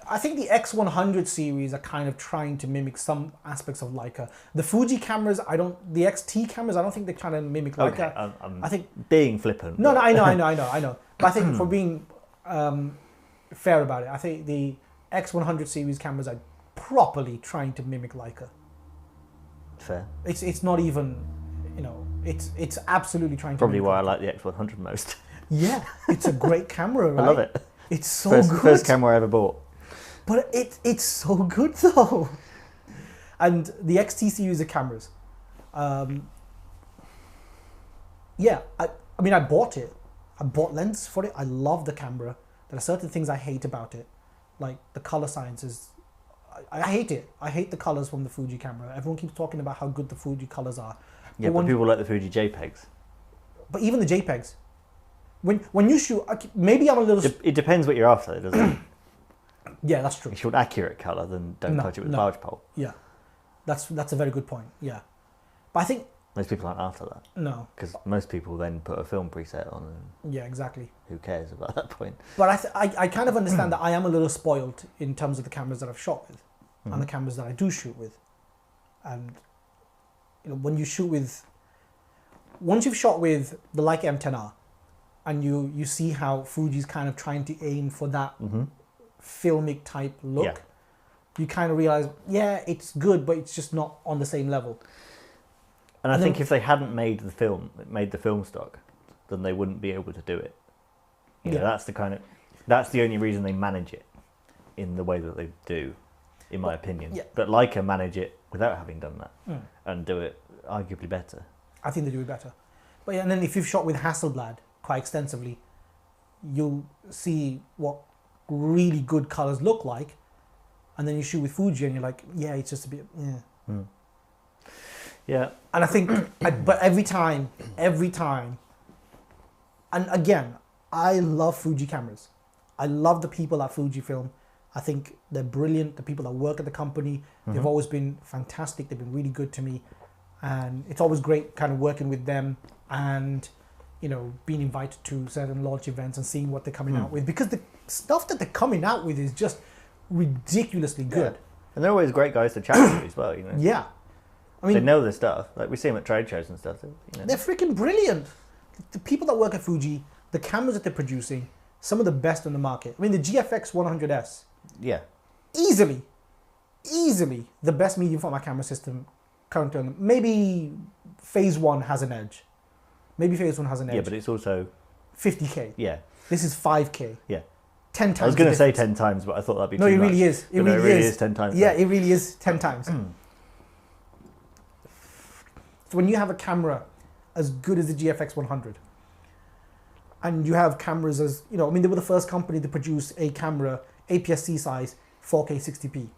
I think the X100 series are kind of trying to mimic some aspects of Leica. The Fuji cameras, the XT cameras, I don't think they're trying to mimic Leica. Okay, I'm I think being flippant. No, I know. But I think for being fair about it, I think the X100 series cameras are properly trying to mimic Leica. Fair. It's not even, it's absolutely trying to. Probably mimic why I Leica. like the X100 most. Yeah, it's a great camera, right? I love it. It's so First, good. First camera I ever bought. But it's so good though. And the XT series of cameras. I mean, I bought it. I bought lenses for it. I love the camera. There are certain things I hate about it. Like the color science is... I hate it. I hate the colors from the Fuji camera. Everyone keeps talking about how good the Fuji colors are. Yeah, but people like the Fuji JPEGs. But even the JPEGs. When you shoot... Maybe I'm a little... It depends what you're after, doesn't it? Yeah, that's true. If you want accurate colour, then don't touch it with a barge pole. Yeah. That's a very good point. Yeah. But I think... Most people aren't after that. No. Because most people then put a film preset on and yeah, exactly. who cares about that point? But I kind of understand that I am a little spoiled in terms of the cameras that I've shot with and the cameras that I do shoot with. And when you shoot with... Once you've shot with the Leica M10R and you see how Fuji's kind of trying to aim for that filmic type look, you kind of realize, it's good, but it's just not on the same level. And I think if they hadn't made the film stock, then they wouldn't be able to do it. You know, that's the only reason they manage it in the way that they do, in my opinion. Yeah. But Leica manage it without having done that and do it arguably better. I think they do it better. But and then if you've shot with Hasselblad quite extensively, you'll see what really good colors look like, and then you shoot with Fuji and you're like, it's just a bit, Yeah. And I think, but every time, and again, I love Fuji cameras. I love the people at Fujifilm. I think they're brilliant. The people that work at the company, they've always been fantastic. They've been really good to me. And it's always great kind of working with them and, you know, being invited to certain launch events and seeing what they're coming out with. Because the stuff that they're coming out with is just ridiculously good. Yeah. And they're always great guys to chat to as well, you know. Yeah. I mean, they know their stuff. Like, we see them at trade shows and stuff. You know. They're freaking brilliant. The people that work at Fuji, the cameras that they're producing, some of the best on the market. I mean, the GFX 100S. Yeah. Easily the best medium format camera system currently on. Maybe Phase 1 has an edge. Yeah, but it's also 50K. Yeah. This is 5K. Yeah. 10 times. I was going to say 10 times, but I thought that'd be no, too it much. really is. It But really is 10 times. Yeah, it really is 10 times. So when you have a camera as good as the GFX 100, and you have cameras as, you know, I mean, they were the first company to produce a camera APS-C size 4K 60p.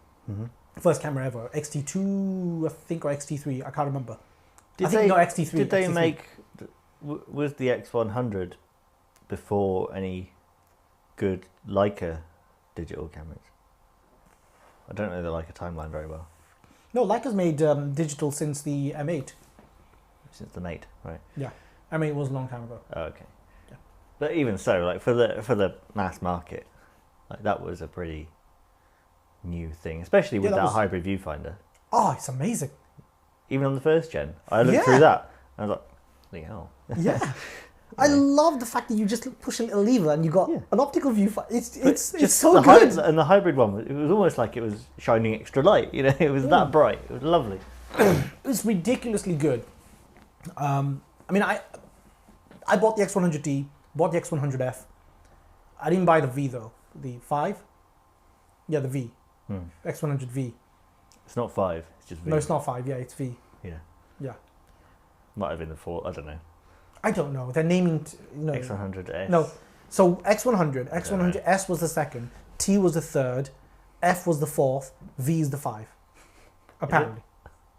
First camera ever. XT2, I think, or XT3, I can't remember. XT3. Did they XT3. make, was the X100 before any good Leica digital cameras? I don't know the Leica timeline very well. No, Leica's made digital since the M8. Since the Mate, right? Yeah, M8 was a long time ago. Oh, okay. Yeah. But even so, like for the mass market, like that was a pretty new thing, especially with that hybrid viewfinder. Oh, it's amazing. Even on the first gen, I looked through that and I was like, "Bloody hell!" Yeah. I love the fact that you just push a little lever and you got an optical viewfinder. It's so good. And the hybrid one, it was almost like it was shining extra light. You know, it was that bright. It was lovely. It was ridiculously good. I mean, I bought the X100D, bought the X100F. I didn't buy the V though. The 5? Yeah, the V. X100V. It's not 5. It's just V. No, it's not 5. Yeah, it's V. Yeah. Yeah. Might have been the 4. I don't know. I don't know. They're naming. X100S. No. So X100, X100S was the second, T was the third, F was the fourth, V is the 5. Apparently.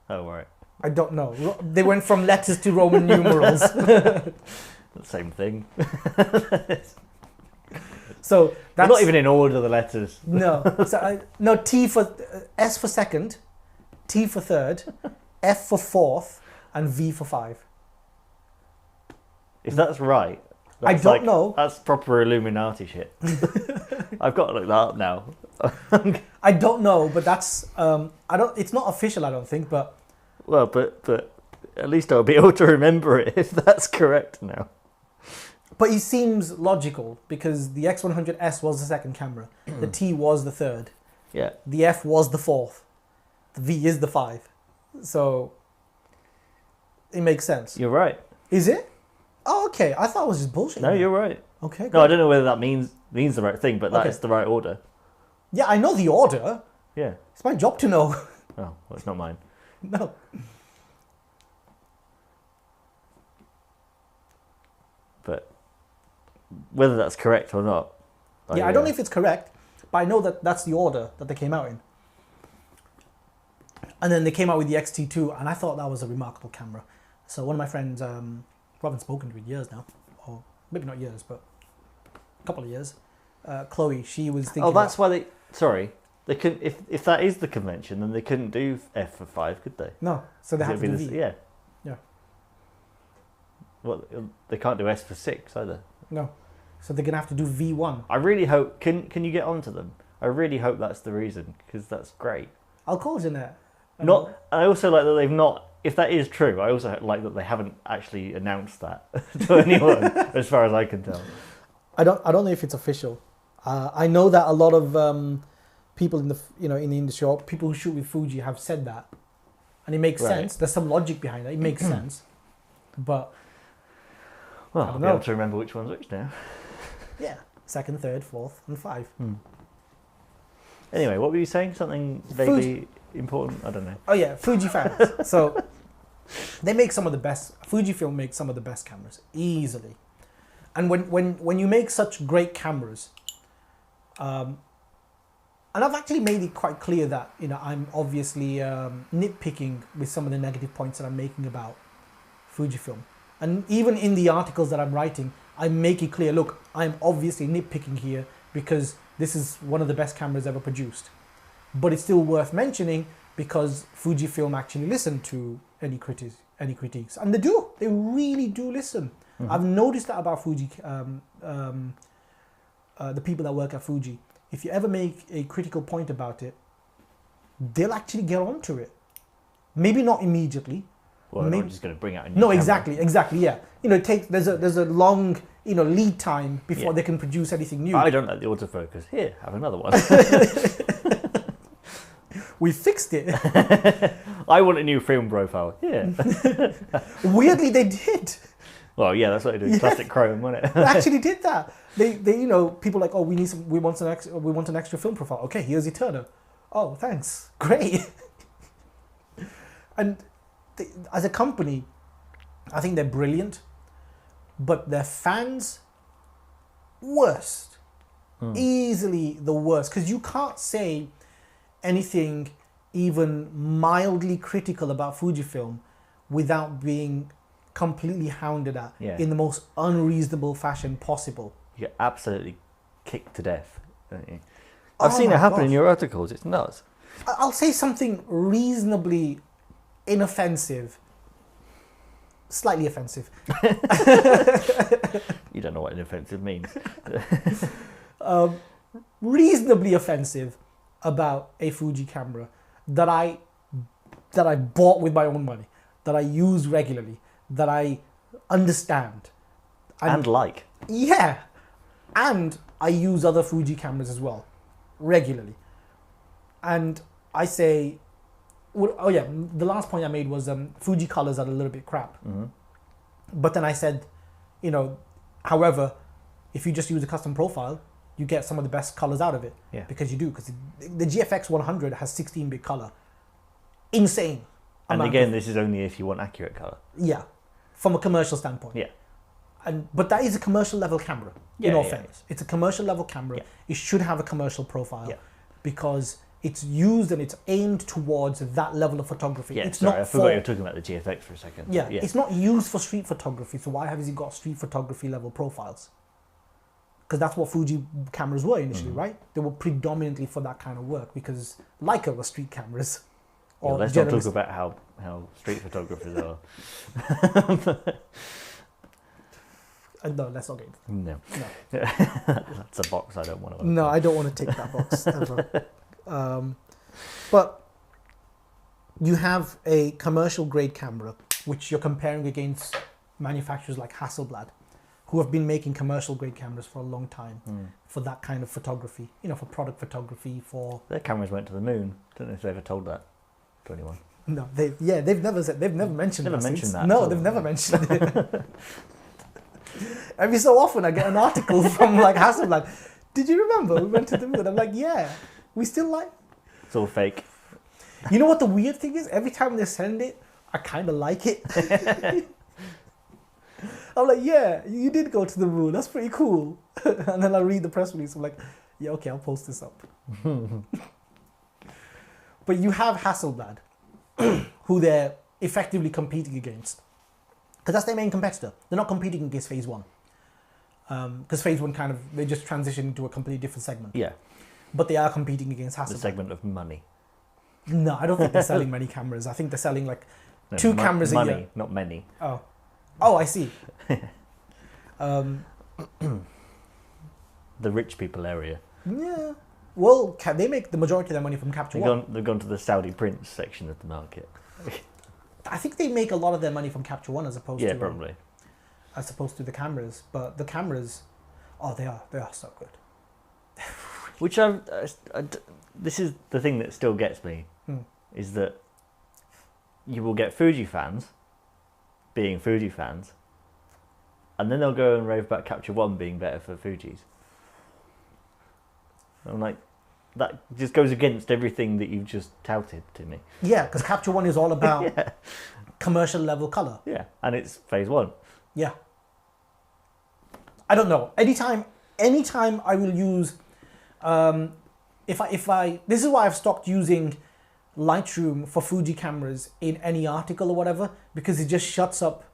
Oh, right. I don't know. They went from letters to Roman numerals. Same thing. So that's not even in order, the letters. No. So no, T for S for second, T for third, F for fourth, and V for 5. If that's right, I don't know. That's proper Illuminati shit. I've got to look that up now. I don't know, but that's I don't. It's not official, I don't think, but. Well, but at least I'll be able to remember it if that's correct now. But it seems logical because the X100S was the second camera, the T was the third, the F was the fourth, the V is the 5, so it makes sense. You're right. Is it? Oh, okay. I thought it was just bullshit. No, you're right. Okay. Good. No, I don't know whether that means the right thing, but that is the right order. Yeah, I know the order. Yeah. It's my job to know. Oh, well, it's not mine. No. But whether that's correct or not. I don't know if it's correct, but I know that that's the order that they came out in. And then they came out with the XT2, and I thought that was a remarkable camera. So one of my friends, I haven't spoken to in years now, or maybe not years, but a couple of years. Chloe, she was thinking. Oh, that's why they. Sorry, they couldn't. If that is the convention, then they couldn't do F for 5, could they? No, so they have to do V. Yeah. Yeah. Well, they can't do S for 6 either. No, so they're gonna have to do V1. I really hope. Can you get onto them? I really hope that's the reason, because that's great. I'll call Jeanette. I also like that they've not. If that is true, I also like that they haven't actually announced that to anyone, as far as I can tell. I don't know if it's official. I know that a lot of people in the industry, or people who shoot with Fuji, have said that, and it makes sense. There's some logic behind it. It makes sense, but I'll be able to remember which one's which now. Yeah, second, third, fourth, and 5. Anyway, what were you saying? Something vaguely important? I don't know. Oh yeah, Fuji fans. So they make some of the best. Fujifilm makes some of the best cameras easily. And when you make such great cameras, and I've actually made it quite clear that I'm obviously nitpicking with some of the negative points that I'm making about Fujifilm, and even in the articles that I'm writing, I make it clear. Look, I'm obviously nitpicking here because this is one of the best cameras ever produced. But it's still worth mentioning because Fujifilm actually listened to any critiques, and they do. They really do listen. Mm-hmm. I've noticed that about Fuji. The people that work at Fuji, if you ever make a critical point about it, they'll actually get onto it. Maybe not immediately. Well, they're not just going to bring out a new No, camera. exactly, yeah. You know, there's a long, you know, lead time before they can produce anything new. I don't like the autofocus. Here, have another one. We fixed it. I want a new film profile. Here. Weirdly, they did. Well, yeah, that's what they do. Plastic chrome, wasn't it? They actually did that. They, you know, people are like, oh, we want an extra film profile. Okay, here's your Turner. Oh, thanks. Great. And as a company, I think they're brilliant, but their fans, worst. Easily the worst. Because you can't say anything even mildly critical about Fujifilm without being completely hounded at in the most unreasonable fashion possible. You get absolutely kicked to death, don't you? I've seen it happen in your articles. It's nuts. I'll say something reasonably inoffensive, slightly offensive. You don't know what inoffensive means. Reasonably offensive about a Fuji camera that I bought with my own money, that I use regularly, that I understand. And like. Yeah. And I use other Fuji cameras as well, regularly. And I say, oh yeah, the last point I made was Fuji colors are a little bit crap. Mm-hmm. But then I said, you know, however, if you just use a custom profile, you get some of the best colors out of it. Yeah. Because you do. Because the GFX 100 has 16-bit color. Insane. And again, this is only if you want accurate color. Yeah. From a commercial standpoint. Yeah. But that is a commercial level camera. In all fairness, it's a commercial level camera. Yeah. It should have a commercial profile because it's used and it's aimed towards that level of photography. Yeah, it's sorry, not I forgot you were talking about the GFX for a second. Yeah, it's not used for street photography. So why has it got street photography level profiles? Because that's what Fuji cameras were initially, right? They were predominantly for that kind of work because Leica were street cameras. Or let's not talk about how street photographers are. No, let's not get into that. No. That's a box I don't want to open. No, I don't want to take that box ever. But you have a commercial grade camera, which you're comparing against manufacturers like Hasselblad, who have been making commercial grade cameras for a long time for that kind of photography, you know, for product photography, for... Their cameras went to the moon. Don't know if they ever told that to anyone. No, they've never mentioned that. No, they've never mentioned it. Every so often I get an article from like Hasselblad. Did you remember we went to the moon? I'm like, yeah, we still like... It's all fake. You know what the weird thing is? Every time they send it, I kind of like it. I'm like, yeah, you did go to the moon. That's pretty cool. And then I read the press release. I'm like, yeah, okay, I'll post this up. But you have Hasselblad, who they're effectively competing against. Because that's their main competitor. They're not competing against Phase 1. Because Phase 1 kind of, they just transitioned into a completely different segment. Yeah. But they are competing against Hasselblad. The segment of money. No, I don't think they're selling many cameras. I think they're selling like two cameras a year. Money, not many. Oh, I see. The rich people area. Yeah. Well, they make the majority of their money from Capture One. They've gone to the Saudi prince section of the market. I think they make a lot of their money from Capture One as opposed to... Yeah, probably. As opposed to the cameras. But the cameras, they are so good. Which this is the thing that still gets me, is that you will get Fuji fans being Fuji fans, and then they'll go and rave about Capture One being better for Fujis. I'm like, that just goes against everything that you've just touted to me. Yeah, because Capture One is all about commercial level color. Yeah, and it's Phase 1. Yeah. I don't know. Anytime I will use, if I this is why I've stopped using Lightroom for Fuji cameras in any article or whatever, because it just shuts up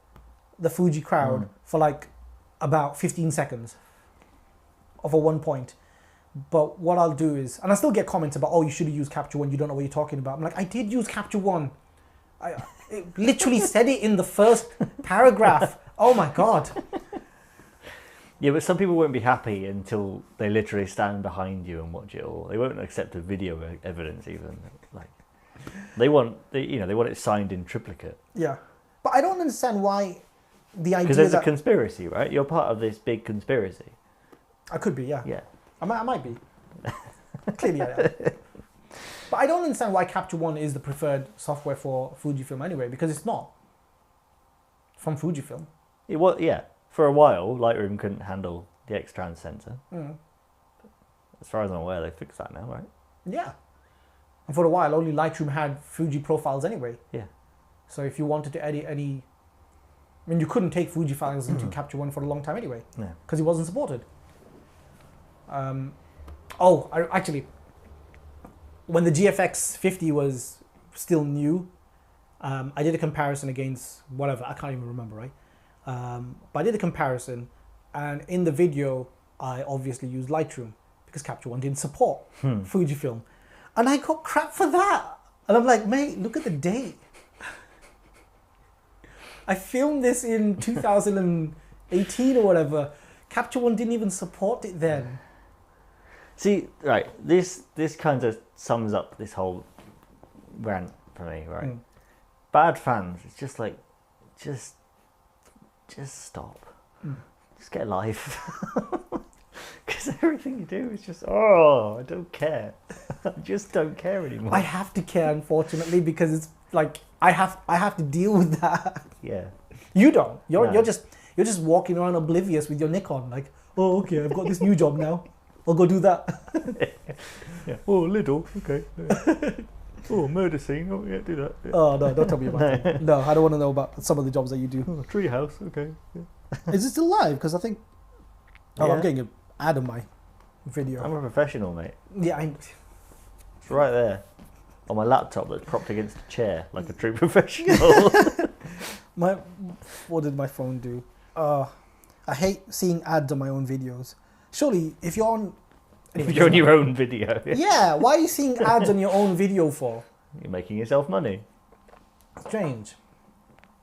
the Fuji crowd for like about 15 seconds of a one point. But what I'll do is, and I still get comments about, oh, you should have used Capture One. You don't know what you're talking about. I'm like, I did use Capture One. It literally said it in the first paragraph. Oh my God. Yeah, but some people won't be happy until they literally stand behind you and watch it all. They won't accept a video evidence even. Like, they want it signed in triplicate. Yeah, but I don't understand why the idea. Because there's a conspiracy, right? You're part of this big conspiracy. I could be, yeah. Yeah. I might be. Clearly I am. But I don't understand why Capture One is the preferred software for Fujifilm anyway, because it's not. From Fujifilm. It was, yeah. For a while, Lightroom couldn't handle the X-Trans sensor. Mm. As far as I'm aware, they fixed that now, right? Yeah. And for a while, only Lightroom had Fuji profiles anyway. Yeah. So if you wanted to edit any... I mean, you couldn't take Fuji files into Capture One for a long time anyway. Yeah. Because it wasn't supported. Actually, when the GFX 50 was still new, I did a comparison against whatever, I can't even remember, right? But I did a comparison, and in the video, I obviously used Lightroom because Capture One didn't support Fujifilm. And I got crap for that. And I'm like, mate, look at the date. I filmed this in 2018 or whatever. Capture One didn't even support it then. See, right, this kind of sums up this whole rant for me, right? Mm. Bad fans, it's just like, just stop. Mm. Just get a life. Because everything you do is just, I don't care. I just don't care anymore. I have to care, unfortunately, because it's like I have to deal with that. Yeah. You don't. No. You're just walking around oblivious with your Nikon, like, oh, okay, I've got this new job now. I'll go do that. Yeah. Oh, Lidl. Okay. Oh, murder scene. Oh, yeah, do that. Yeah. Oh no, don't tell me about that. No, I don't want to know about some of the jobs that you do. Oh, treehouse. Okay. Yeah. Is it still live? Because I think. Oh, Yeah. I'm getting an ad on my video. I'm a professional, mate. Yeah, It's right there on my laptop that's propped against a chair like a true professional. What did my phone do? I hate seeing ads on my own videos. Surely, if you're on... If you're on your own video. Yeah, why are you seeing ads on your own video for? You're making yourself money. Strange.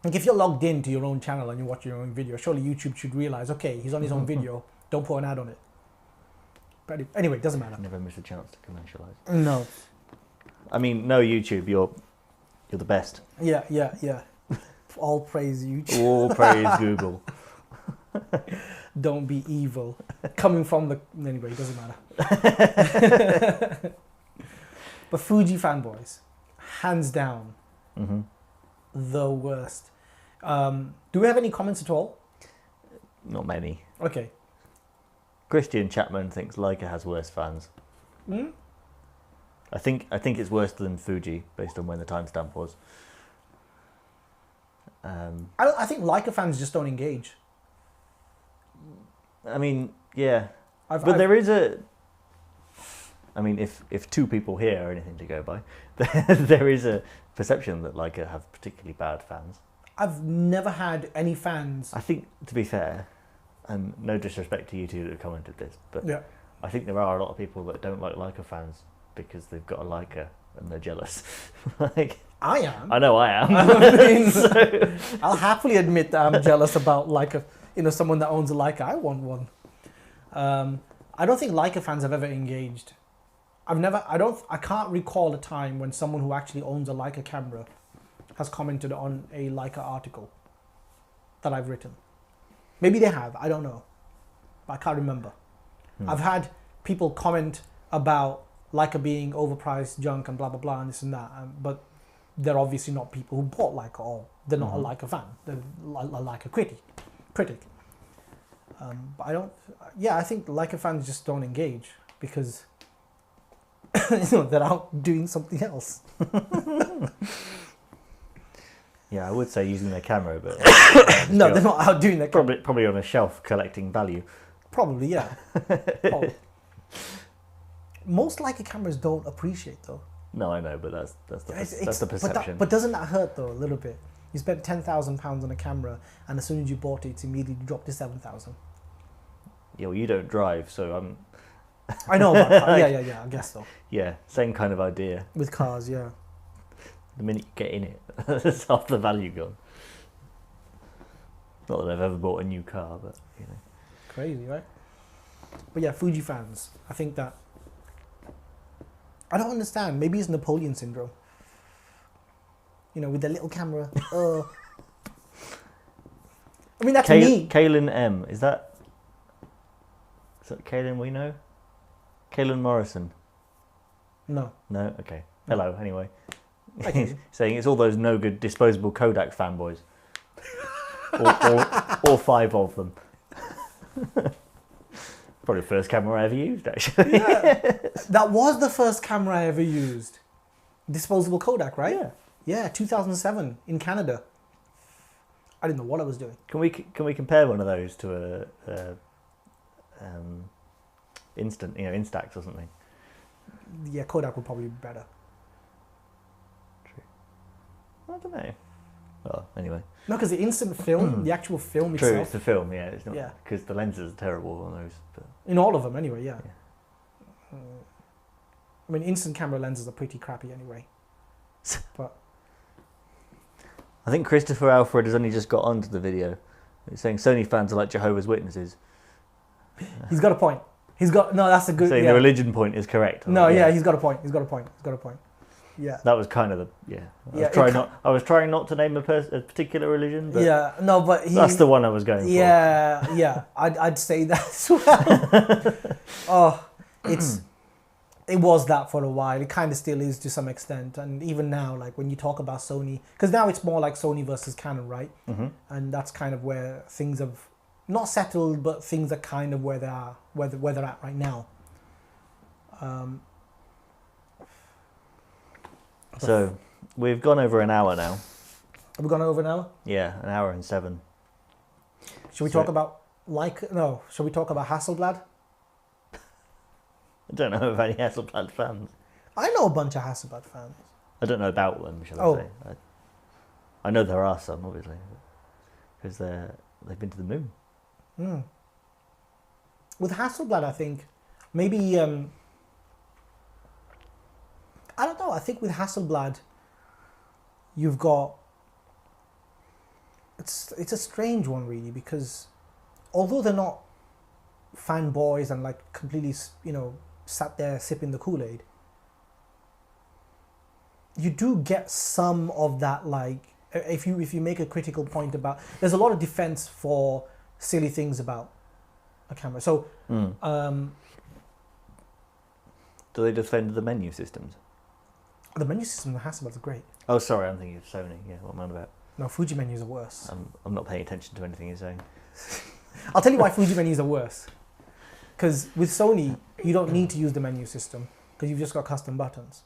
Like, if you're logged into your own channel and you watch your own video, surely YouTube should realize, okay, he's on his own video, don't put an ad on it. But anyway, it doesn't matter. Never miss a chance to commercialise. No. I mean, no, YouTube, you're the best. Yeah. All praise YouTube. All praise Google. Don't be evil. Coming from the... Anyway, it doesn't matter. But Fuji fanboys, hands down, the worst. Do we have any comments at all? Not many. Okay. Christian Chapman thinks Leica has worse fans. Hmm? I think it's worse than Fuji based on when the timestamp was. I think Leica fans just don't engage. I mean, yeah, there is a. I mean, if two people here are anything to go by, there is a perception that Leica have particularly bad fans. I've never had any fans. I think, to be fair, and no disrespect to you two that have commented this, but Yeah. I think there are a lot of people that don't like Leica fans because they've got a Leica and they're jealous. Like, I am. I know I am. I mean, I'll happily admit that I'm jealous about Leica. Someone that owns a Leica. I want one. I don't think Leica fans have ever engaged. I can't recall a time when someone who actually owns a Leica camera has commented on a Leica article that I've written. Maybe they have, I don't know. But I can't remember. I've had people comment about Leica being overpriced junk and blah, blah, blah, and this and that. But they're obviously not people who bought Leica, or they're not a Leica fan. They're a Leica critic. But I think Leica fans just don't engage because they're out doing something else. Yeah, I would say using their camera, but No, they're not out doing that. probably on a shelf collecting value. Probably, yeah. Probably. Most Leica cameras don't appreciate though. No, I know, but that's the perception. But doesn't that hurt though a little bit? You spent £10,000 on a camera, and as soon as you bought it, it's immediately dropped to 7,000. Yeah, well, you don't drive, so I know about cars. Yeah, I guess so. Yeah, same kind of idea. With cars, yeah. The minute you get in it, there's half the value gone. Not that I've ever bought a new car, but you know. Crazy, right? But yeah, Fuji fans. I think that I don't understand. Maybe it's Napoleon syndrome. You know, with the little camera. I mean, that's me. Kaylin M. Is that Kaylin we know? Kaylin Morrison? No. No? Okay. Hello, anyway. Saying it's all those no good disposable Kodak fanboys. or 5 of them. Probably the first camera I ever used, actually. Yeah. That was the first camera I ever used. Disposable Kodak, right? Yeah. Yeah, 2007 in Canada. I didn't know what I was doing. Can we compare one of those to a Instax or something? Yeah, Kodak would probably be better. True. I don't know. Well, anyway. No, because the instant film, the actual film itself. True, it's the film, yeah. It's not, yeah. Because the lenses are terrible on those. But. In all of them, anyway, yeah. I mean, instant camera lenses are pretty crappy anyway. But I think Christopher Alfred has only just got onto the video. He's saying Sony fans are like Jehovah's Witnesses. He's got a point. That's a good... Saying the religion point is correct. No, yeah, he's got a point. Yeah. That was kind of I was trying not to name a particular religion, but yeah, no, but that's the one I was going for. Yeah, I'd say that as well. It was that for a while. It kind of still is to some extent, and even now, like when you talk about Sony, because now it's more like Sony versus Canon, right? Mm-hmm. And that's kind of where things have not settled, but things are kind of where they are, where they're at right now. So we've gone over an hour now. Have we gone over an hour? Yeah, an hour and 7. Should we talk about should we talk about Hasselblad? I don't know of any Hasselblad fans. I know a bunch of Hasselblad fans. I don't know about them, shall I say. I know there are some, obviously, because they've been to the moon. Mm. With Hasselblad, I think maybe I don't know. I think with Hasselblad, you've got it's a strange one really, because although they're not fanboys and like completely sat there sipping the Kool-Aid, you do get some of that, like if you make a critical point about, there's a lot of defense for silly things about a camera. So do they defend the menu systems? The menu system in the Hasselblad is great. Oh, sorry, I'm thinking of Sony. Yeah, what am I on about? No, Fuji menus are worse. I'm not paying attention to anything you're saying. I'll tell you why Fuji menus are worse. Because with Sony, you don't need to use the menu system because you've just got custom buttons.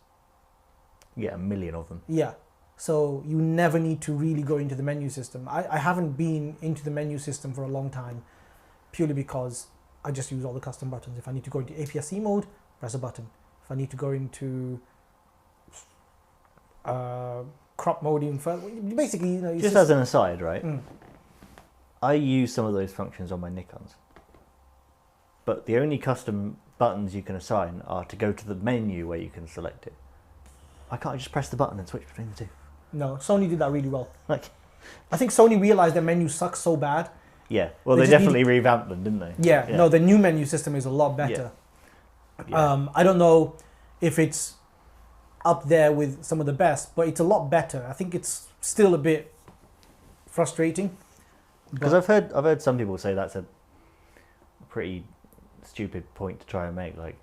Yeah, a million of them. Yeah. So you never need to really go into the menu system. I haven't been into the menu system for a long time, purely because I just use all the custom buttons. If I need to go into APS-C mode, press a button. If I need to go into crop mode even further, basically, just as an aside, right? I use some of those functions on my Nikons, but the only custom buttons you can assign are to go to the menu where you can select it. I can't just press the button and switch between the two. No, Sony did that really well. I think Sony realized their menu sucks so bad. Yeah, well, they definitely revamped them, didn't they? Yeah, no, the new menu system is a lot better. Yeah. I don't know if it's up there with some of the best, but it's a lot better. I think it's still a bit frustrating. Because I've heard some people say that's a pretty stupid point to try and make, like,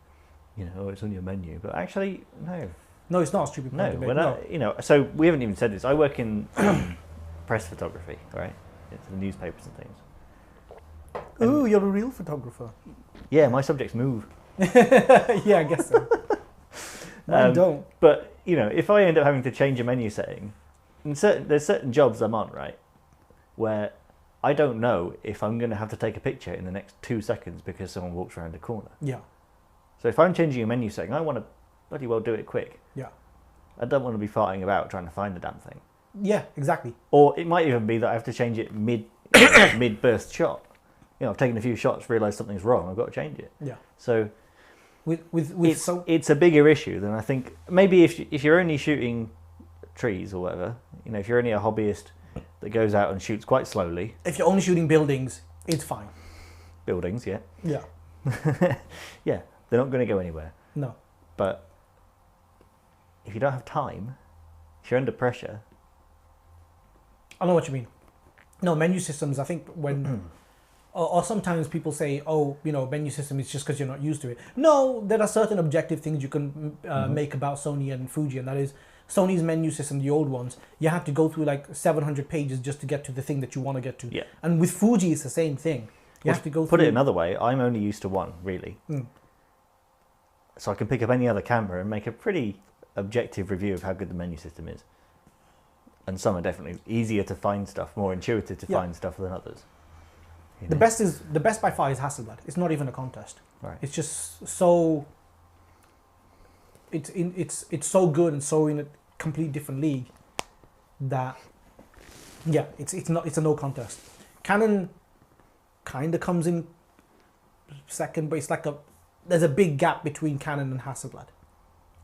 it's on your menu, but actually, no. No, it's not a stupid point to make. No, so we haven't even said this. I work in press photography, right? It's the newspapers and things. Ooh, you're a real photographer. Yeah, my subjects move. Yeah, I guess so. Mine don't. But, if I end up having to change a menu setting, there's certain jobs I'm on, right, where I don't know if I'm going to have to take a picture in the next 2 seconds because someone walks around a corner. Yeah. So if I'm changing a menu setting, I want to bloody well do it quick. Yeah. I don't want to be farting about trying to find the damn thing. Yeah, exactly. Or it might even be that I have to change it mid burst shot. I've taken a few shots, realised something's wrong, I've got to change it. Yeah. So It's a bigger issue than I think. Maybe if you're only shooting trees or whatever, you know, if you're only a hobbyist that goes out and shoots quite slowly. If you're only shooting buildings, it's fine. Buildings, yeah. Yeah. Yeah, they're not going to go anywhere. No. But if you don't have time, if you're under pressure. I know what you mean. No, menu systems, I think when... or sometimes people say, oh, you know, menu system is just because you're not used to it. No, there are certain objective things you can make about Sony and Fuji, and that is Sony's menu system, the old ones, you have to go through like 700 pages just to get to the thing that you want to get to. Yeah. And with Fuji, it's the same thing. You have to go Put it another way, I'm only used to one, really. So I can pick up any other camera and make a pretty objective review of how good the menu system is. And some are definitely easier to find stuff, more intuitive to find stuff than others. You know? The best by far is Hasselblad. It's not even a contest. Right. It's just so... It's so good and so in a complete different league that... Yeah, it's a no contest. Canon kind of comes in second, but it's like there's a big gap between Canon and Hasselblad.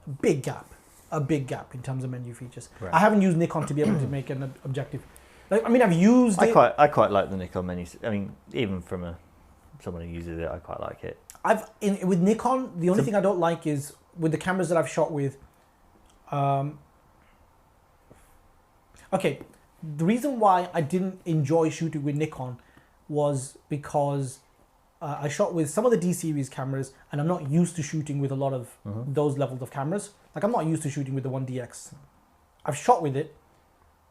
A big gap in terms of menu features. Right. I haven't used Nikon to be able to make an objective. Like, I mean, I've used it. I quite like the Nikon menu. I mean, even from someone who uses it, I quite like it. With Nikon, the only thing I don't like is with the cameras that I've shot with. Okay, the reason why I didn't enjoy shooting with Nikon was because I shot with some of the D series cameras, and I'm not used to shooting with a lot of those levels of cameras. Like, I'm not used to shooting with the 1DX. I've shot with it,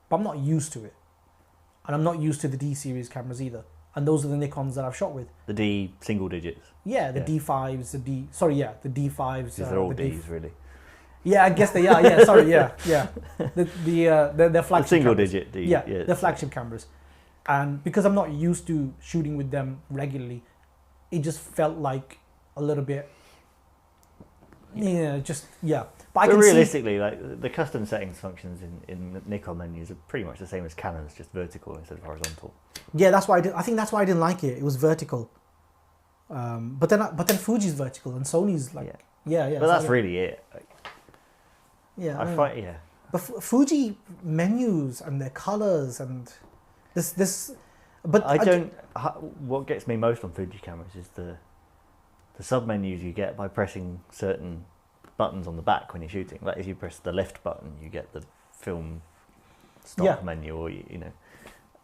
but I'm not used to it. And I'm not used to the D series cameras either. And those are the Nikons that I've shot with. The D single digits. Yeah, the D5s, the D5s. They're all Ds, really. Yeah, I guess they are. Yeah, sorry, yeah. The flagship. The single cameras. digit D. Yeah, the flagship cameras. And because I'm not used to shooting with them regularly, it just felt like a little bit. But realistically, like the custom settings functions in Nikon menus are pretty much the same as Canon's, just vertical instead of horizontal. Yeah, that's why I think that's why I didn't like it. It was vertical. But then Fuji's vertical and Sony's like yeah. But that's really it. Like, yeah. But Fuji menus and their colors and this. But what gets me most on Fuji cameras is the sub menus you get by pressing certain buttons on the back when you're shooting. Like if you press the left button, you get the film stop menu, or you know.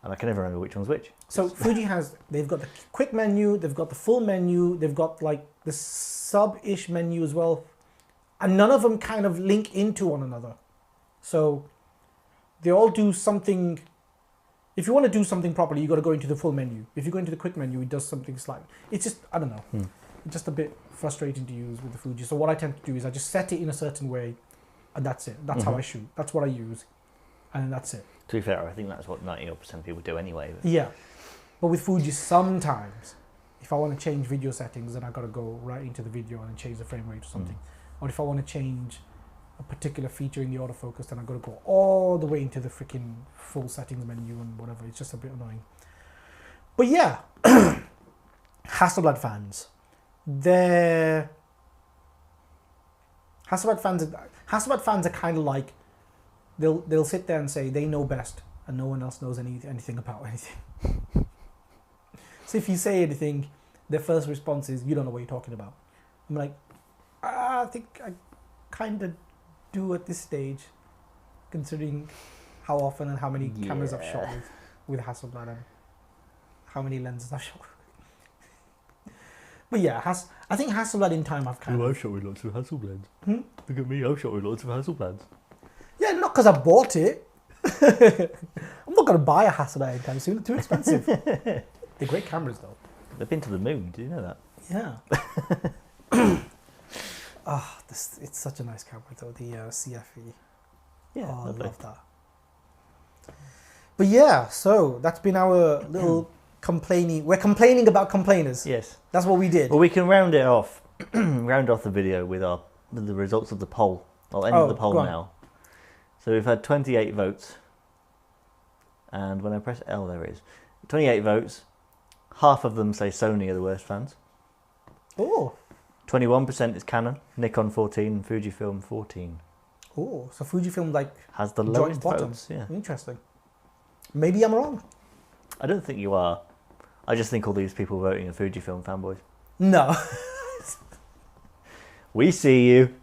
And I can never remember which one's which. So Fuji they've got the quick menu, they've got the full menu, they've got like the sub-ish menu as well. And none of them kind of link into one another. So they all do something. If you want to do something properly, you got to go into the full menu. If you go into the quick menu, it does something slightly. It's just, I don't know. It's just a bit frustrating to use with the Fuji. So what I tend to do is I just set it in a certain way, and that's it. That's how I shoot. That's what I use, and that's it. To be fair, I think that's what 90% of people do anyway. Yeah. But with Fuji, sometimes, if I want to change video settings, then I got to go right into the video and change the frame rate or something. Or if I want to change a particular feature in the autofocus, then I got to go all the way into the freaking full settings menu and whatever. It's just a bit annoying. But yeah, Hasselblad fans. Hasselblad fans are kind of like, they'll sit there and say they know best and no one else knows anything about anything. So if you say anything, their first response is, you don't know what you're talking about. I'm like, I think I kind of do at this stage, considering how often and how many cameras I've shot with Hasselblad and how many lenses I've shot with. But yeah, I think Hasselblad in time I've kind of... I've shot with lots of Hasselblads. Look at me, I've shot with lots of Hasselblads. Yeah, not because I bought it. I'm not going to buy a Hasselblad anytime soon. They're too expensive. They're great cameras though. They've been to the moon, do you know that? Yeah. It's such a nice camera though, the CFE. Yeah, I love that. But yeah, so that's been our little complaining. We're complaining about complainers. Yes. That's what we did. Well, we can round it off, round off the video with the results of the poll. I'll end the poll now. So we've had 28 votes. And when I press L, there it is. 28 votes. Half of them say Sony are the worst fans. Oh. 21% is Canon, Nikon 14, and Fujifilm 14. Oh, so Fujifilm like Has the joint lowest bottom. votes, yeah. Interesting. Maybe I'm wrong. I don't think you are. I just think all these people voting are Fujifilm fanboys. No. We see you.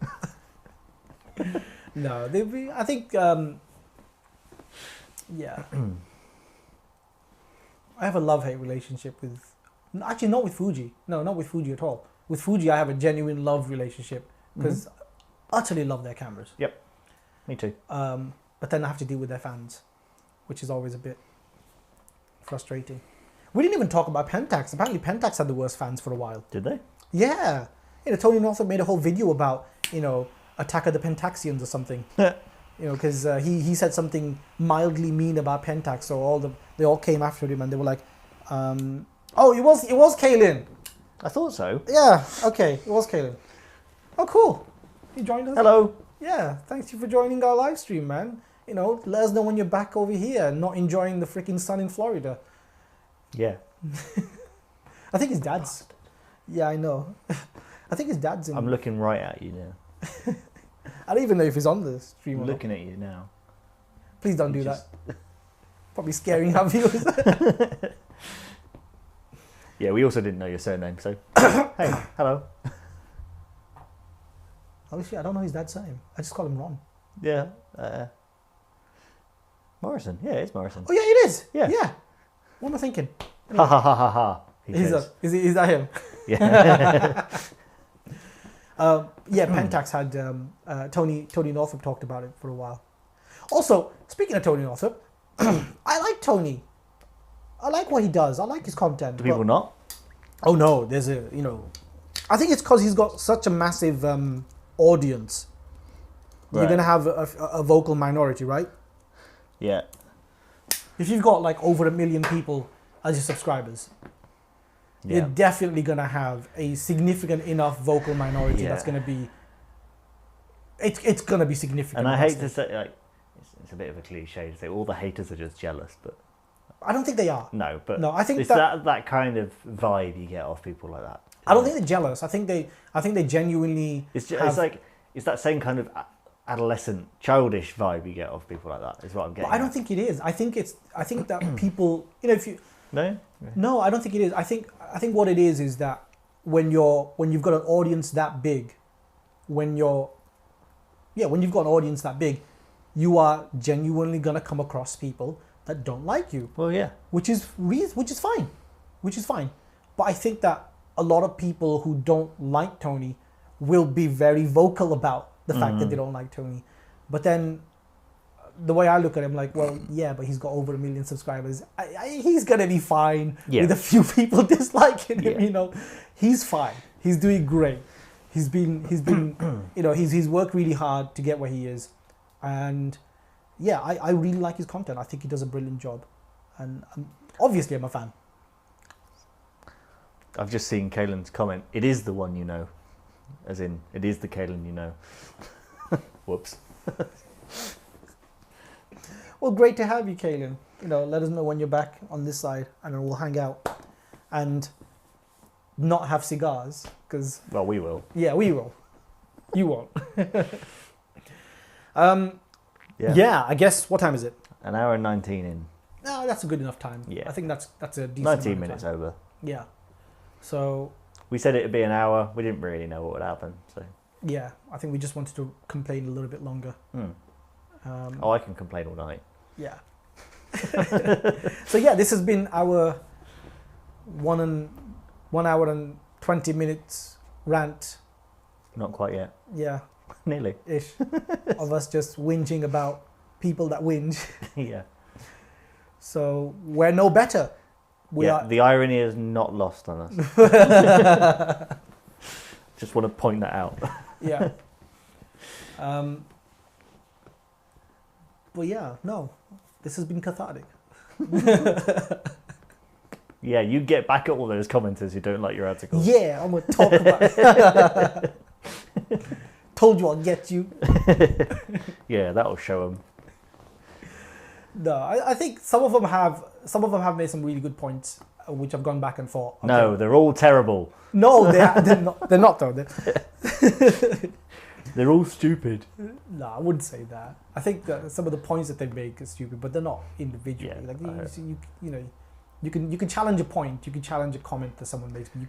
No, I think, yeah. I have a love-hate relationship with, actually not with Fuji. No, not with Fuji at all. With Fuji, I have a genuine love relationship because I utterly love their cameras. Yep, me too. But then I have to deal with their fans, which is always a bit frustrating. We didn't even talk about Pentax. Apparently Pentax had the worst fans for a while. Did they? Yeah. Tony Northrup made a whole video about, Attack of the Pentaxians or something. Because he said something mildly mean about Pentax, so they all came after him and they were like, oh, it was Kaylin. I thought so. Yeah, okay, it was Kaylin. Oh, cool. You joined us. Hello. Yeah, thanks you for joining our live stream, man. Let us know when you're back over here, not enjoying the freaking sun in Florida. Yeah. I think his dad's. Yeah, I know. I think his dad's in. I'm looking right at you now. I don't even know if he's on the stream. I'm looking at you now. Please don't do that. Probably scaring our viewers. Yeah, we also didn't know your surname, so hey, hello. Oh shit, I don't know his dad's name. I just call him Ron. Yeah. Morrison. Yeah, it's Morrison. Oh yeah, it is. Yeah. Yeah. What am I thinking? Ha ha ha ha ha. Is that him? Yeah. Yeah, Pentax had Tony Northrup talked about it for a while. Also, speaking of Tony Northrup, I like Tony. I like what he does. I like his content. Do people not? Oh no, there's I think it's because he's got such a massive audience. Right. You're gonna have a vocal minority, right? Yeah. If you've got like over 1 million people as your subscribers, Yeah. you're definitely gonna have a significant enough vocal minority that's gonna be. It's gonna be significant. And I hate to say, like, it's a bit of a cliche to say all the haters are just jealous, but I don't think they are. no, but No, I think it's that kind of vibe you get off people like that. I don't think they're jealous. I think they genuinely. It's that same kind of adolescent, childish vibe you get off people like that. Is what I'm getting. But I don't think it is. I think that people, if you. No. No, I don't think it is. I think what it is that when you've got an audience that big, when you've got an audience that big, you are genuinely gonna come across people that don't like you. Well, yeah. Which is fine. But I think that a lot of people who don't like Tony will be very vocal about the fact that they don't like Tony. But then the way I look at him, like, well, yeah, but he's got over 1 million subscribers. He's gonna be fine with a few people disliking him. He's fine. He's doing great. He's been he's worked really hard to get where he is, and yeah, I really like his content. I think he does a brilliant job, and obviously I'm a fan. I've just seen Kaylin's comment. It is the one you know, as in it is the Kaylin you know. Whoops. Well, great to have you, Kaylin. Let us know when you're back on this side, and then we'll hang out and not have cigars, because. Well, we will. Yeah, we will. You won't. Yeah. I guess, what time is it? 1 hour and 19 in. No, that's a good enough time. Yeah. I think that's a decent 19 minutes time. over. Yeah. So. We said it'd be an hour. We didn't really know what would happen. So. Yeah, I think we just wanted to complain a little bit longer. I can complain all night. Yeah. So yeah, this has been our 1 hour and 20 minutes rant. Not quite yet. Yeah. Nearly. Ish. Of us just whinging about people that whinge. Yeah. So we're no better. The irony is not lost on us. Just want to point that out. Yeah. But yeah, no. This has been cathartic. Yeah, you get back at all those commenters who don't like your article. Yeah, I'm going to talk about it. Told you I'll get you. Yeah, that'll show them. No, I think some of them have made some really good points. which I've gone back and thought. Okay, No, they're all terrible. no, they're not. They're not though. They're all stupid. No, I wouldn't say that. I think that some of the points that they make are stupid, but they're not individually. Yeah, Like you know, you can challenge a point, you can challenge a comment that someone makes. But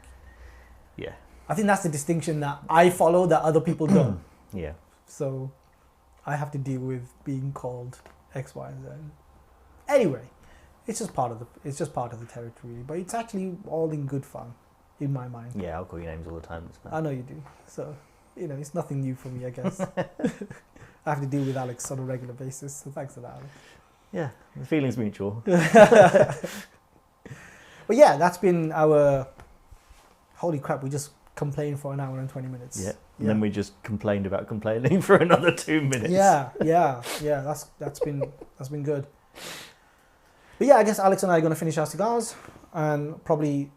Yeah. I think that's the distinction that I follow that other people don't. Yeah. So I have to deal with being called X, Y, and Z. Anyway, it's just part of the territory, but it's actually all in good fun, in my mind. Yeah, I'll call you names all the time. It's fine. I know you do. So, you know, it's nothing new for me, I guess. I have to deal with Alex on a regular basis, so thanks for that, Alex. Yeah, the feeling's mutual. But yeah, that's been our... Holy crap, we just complained for an hour and 20 minutes. Yeah. And then we just complained about complaining for another 2 minutes. Yeah. That's been good. But yeah, I guess Alex and I are going to finish our cigars and probably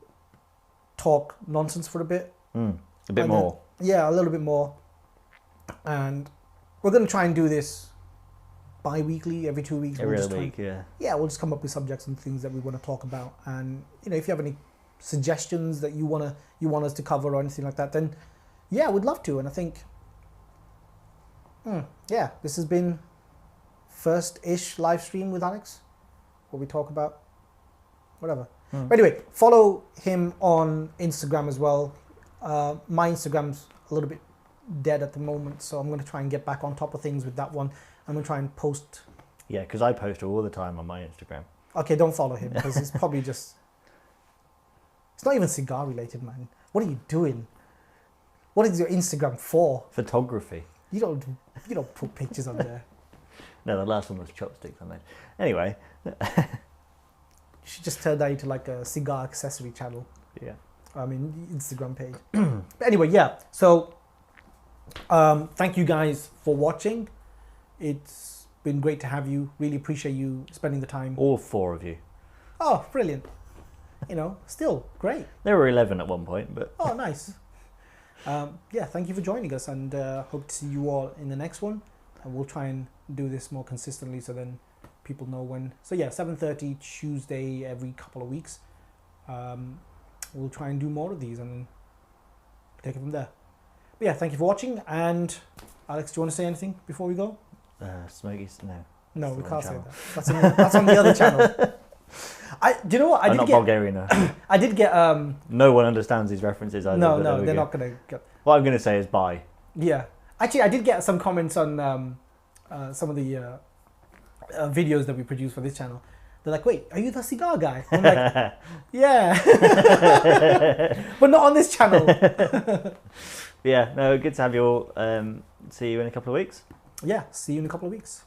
talk nonsense for a bit. A bit more. Yeah, a little bit more. And we're going to try and do this bi-weekly, every 2 weeks. Every other week, yeah. Yeah, we'll just come up with subjects and things that we want to talk about. And, you know, if you have any suggestions that you want us to cover or anything like that, then yeah, we'd love to. And I think, yeah, this has been first-ish live stream with Alex, where we talk about whatever. But anyway, follow him on Instagram as well. My Instagram's a little bit dead at the moment, so I'm going to try and get back on top of things with that one. I'm going to try and post. Yeah, because I post all the time on my Instagram. Okay, don't follow him, because it's probably just... It's not even cigar related, man. What are you doing? What is your Instagram for? Photography. You don't put pictures on there. No, the last one was chopsticks I made. Anyway. You should just turn that into like a cigar accessory channel. Yeah. I mean, Instagram page. But anyway, yeah. So, thank you guys for watching. It's been great to have you. Really appreciate you spending the time. All 4 of you. Oh, brilliant. You know, still great. There were 11 at one point, but... Oh, nice. Yeah, thank you for joining us, and hope to see you all in the next one. And we'll try and do this more consistently, so then people know when. So yeah, 7:30 Tuesday every couple of weeks. We'll try and do more of these and take it from there. But yeah, thank you for watching. And Alex, do you want to say anything before we go? Smokies? No. No, we the can't say channel. that. That's on the other channel. Do you know what? I'm not Bulgarian though. I did get. No one understands these references either. No, they're not gonna get. What I'm going to say is bye. Yeah, actually, I did get some comments on some of the videos that we produce for this channel. They're like, "Wait, are you the cigar guy?" I'm like, "Yeah," but not on this channel. Yeah, no, good to have you all. See you in a couple of weeks. Yeah, see you in a couple of weeks.